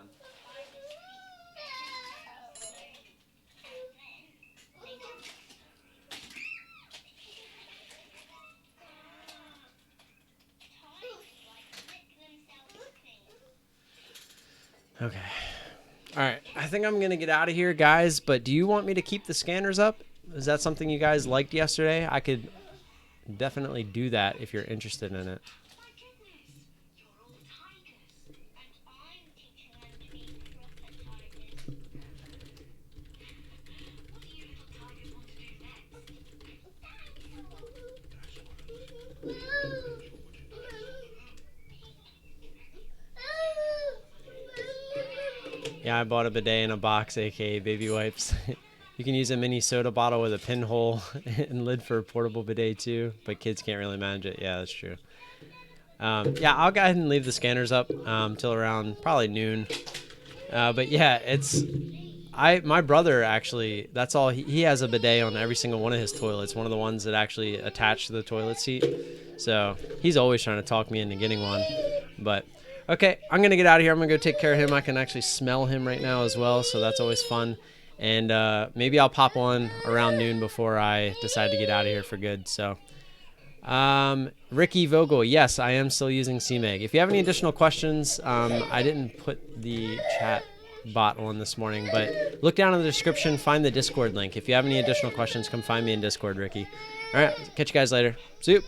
Okay. All right. I think I'm going to get out of here, guys. But do you want me to keep the scanners up? Is that something you guys liked yesterday? I could definitely do that if you're interested in it. Yeah, I bought a bidet in a box, aka baby wipes. You can use a mini soda bottle with a pinhole and lid for a portable bidet too, but kids can't really manage it. Yeah, that's true. Yeah, I'll go ahead and leave the scanners up till around probably noon. But yeah, my brother actually, that's all, he has a bidet on every single one of his toilets, one of the ones that actually attach to the toilet seat. So he's always trying to talk me into getting one. But okay, I'm going to get out of here. I'm going to go take care of him. I can actually smell him right now as well, so that's always fun. And maybe I'll pop on around noon before I decide to get out of here for good. So Ricky Vogel, yes, I am still using CMEG. If you have any additional questions, I didn't put the chat bot on this morning, but look down in the description, find the Discord link. If you have any additional questions, come find me in Discord, Ricky. All right, catch you guys later. See you.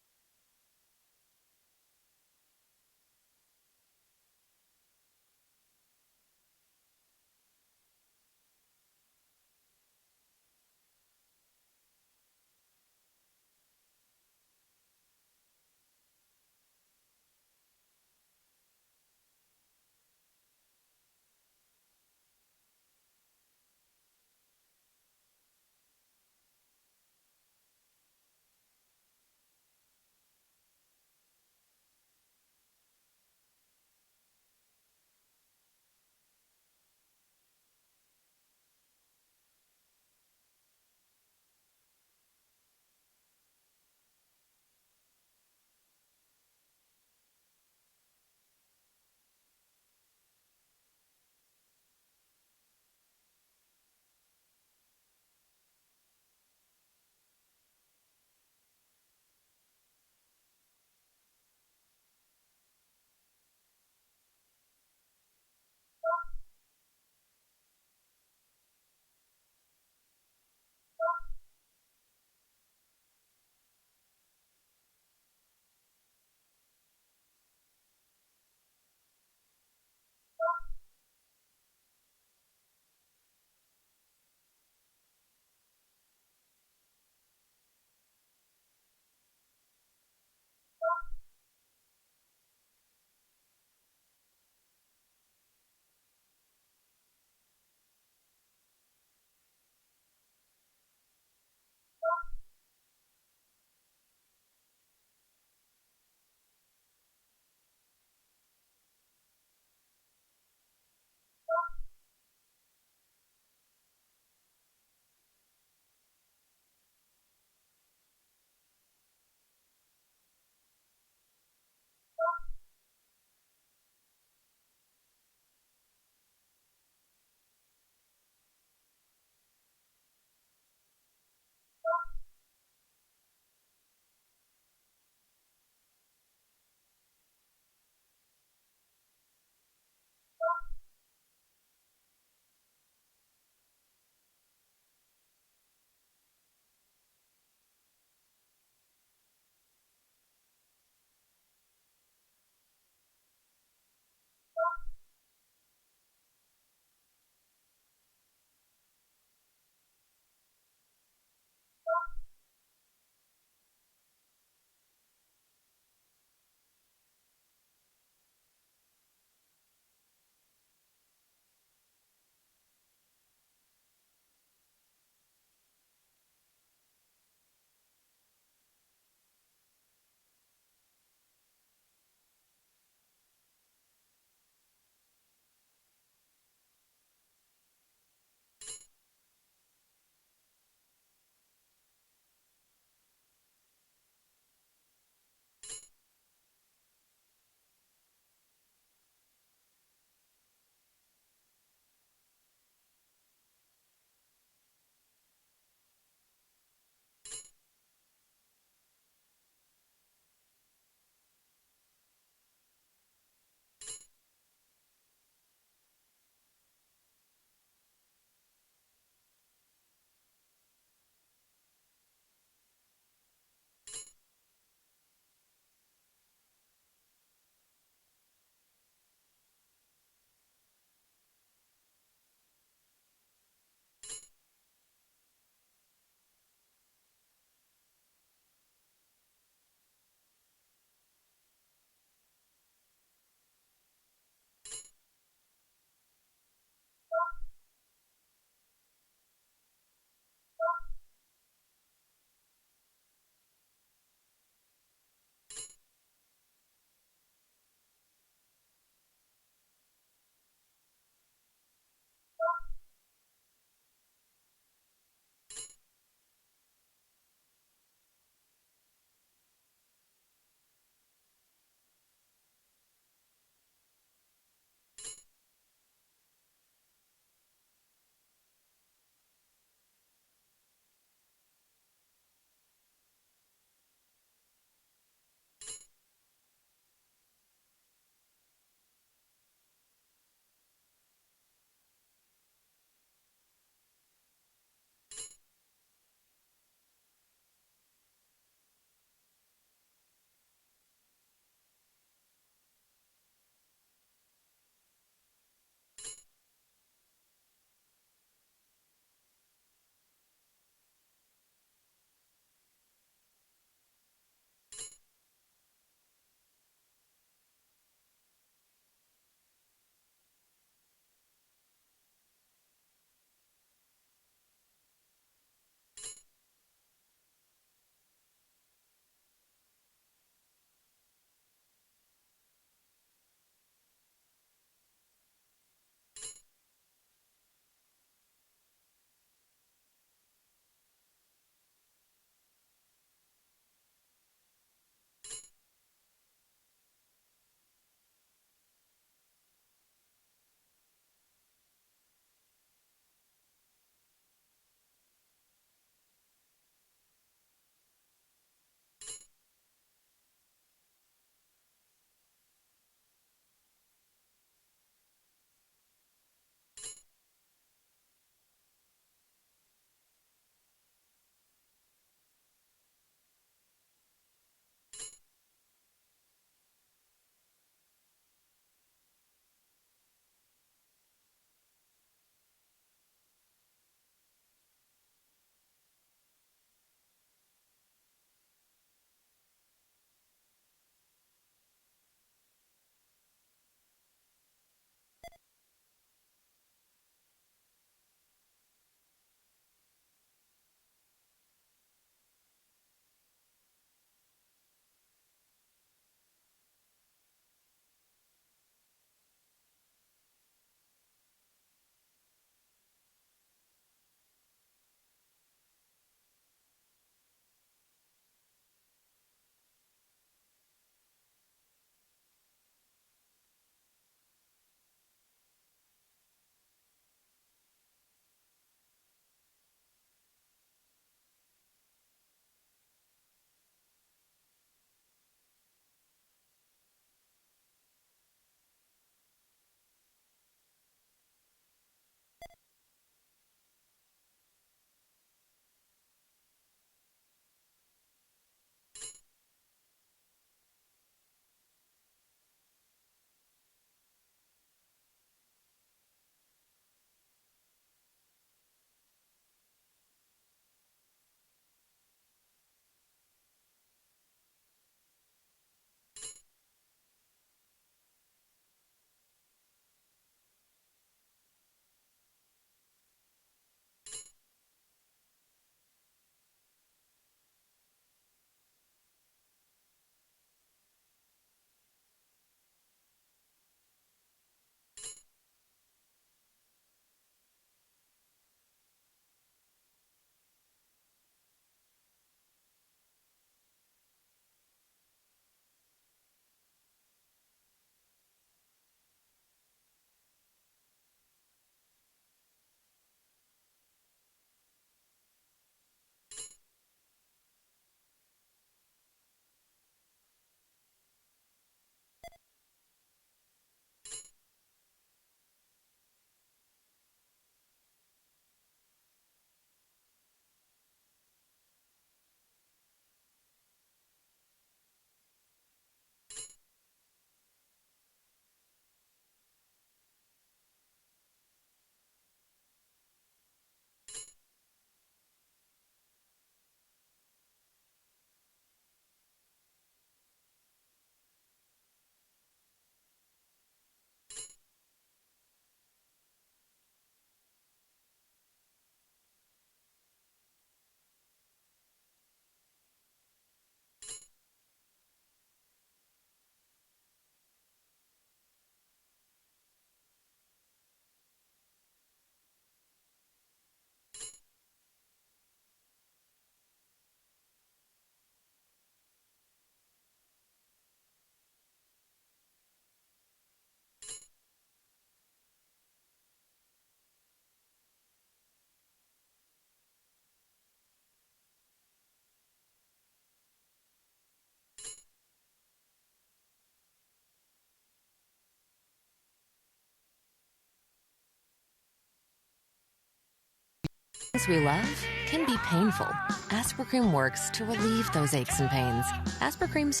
things we love can be painful. Aspercream works to relieve those aches and pains. Aspercream's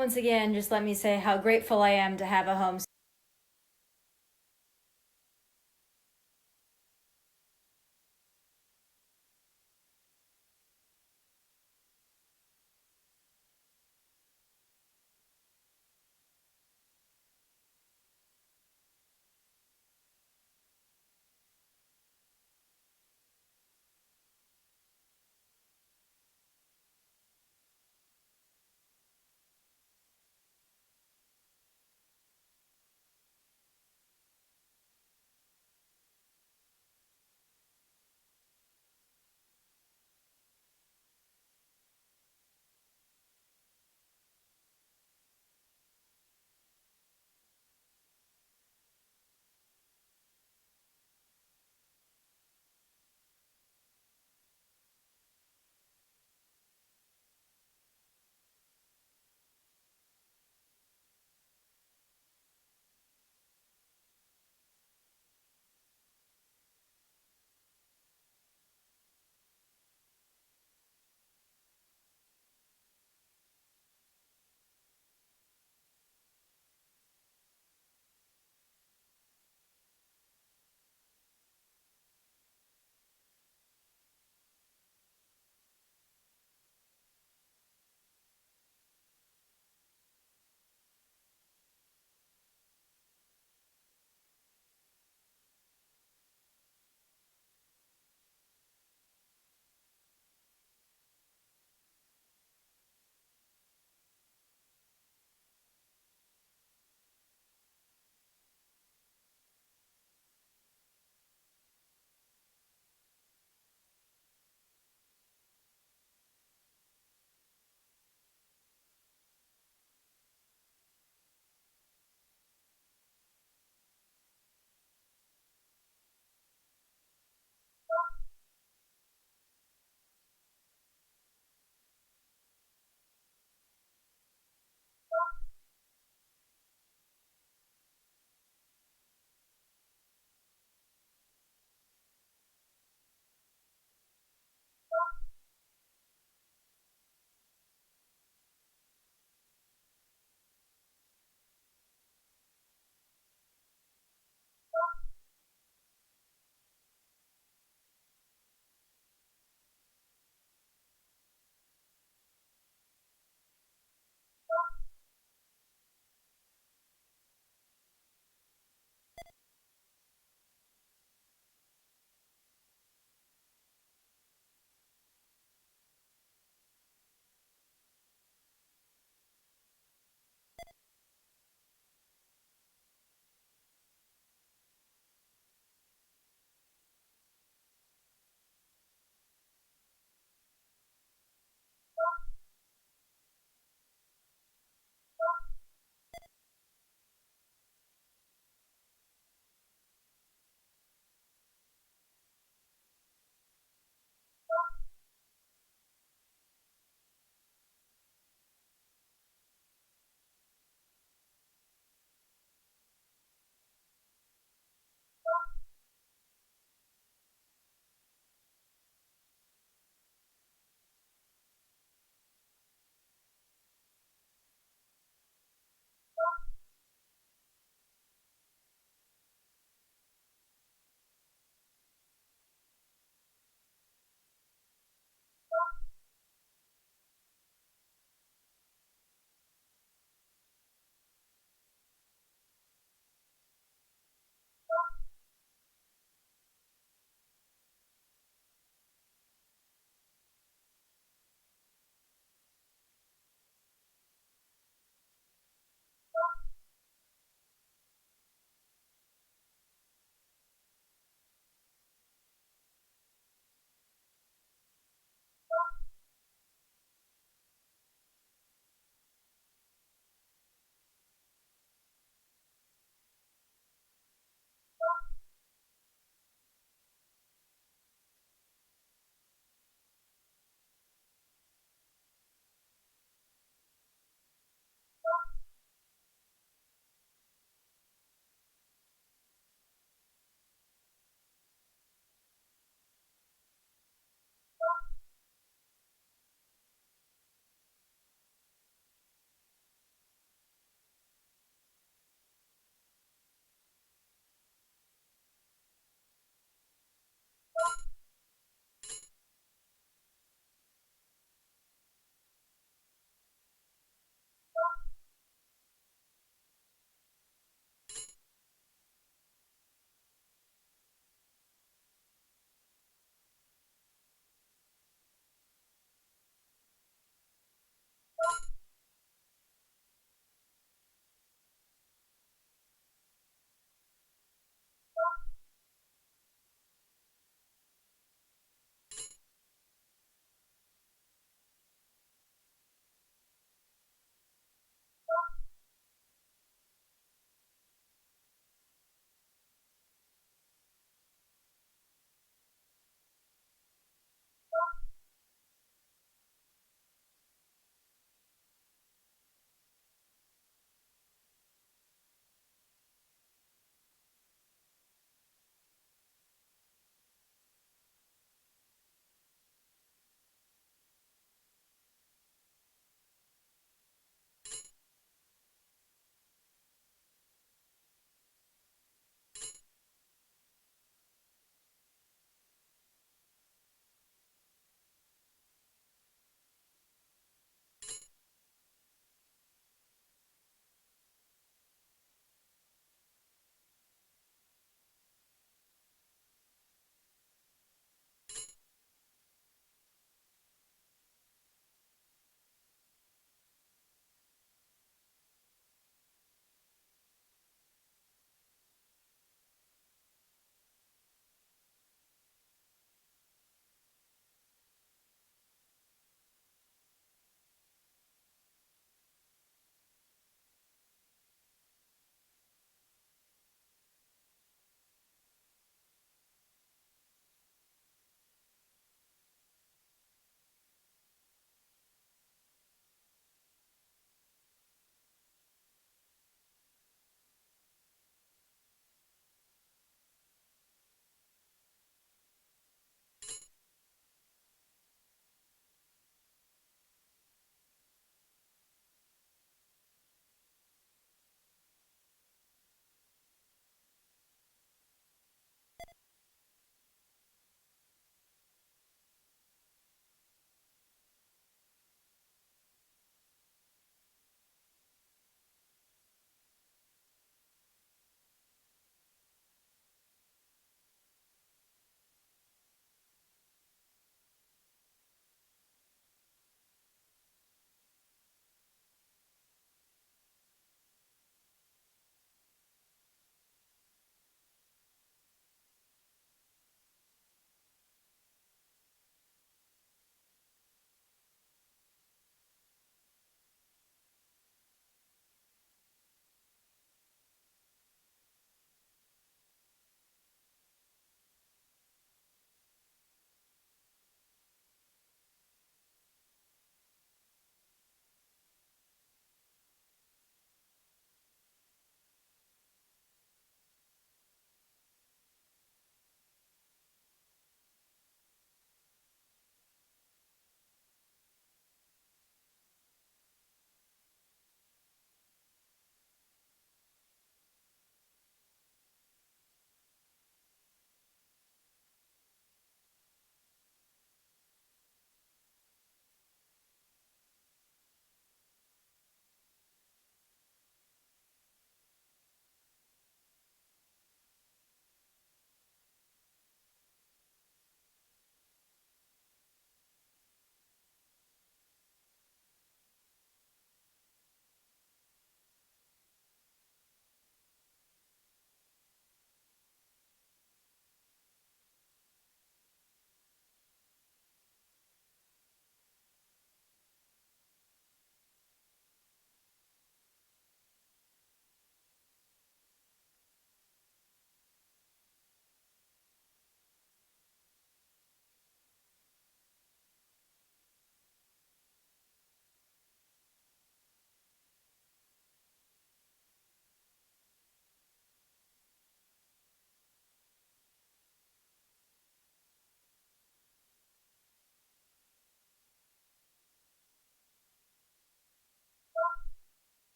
Once again, just let me say how grateful I am to have a home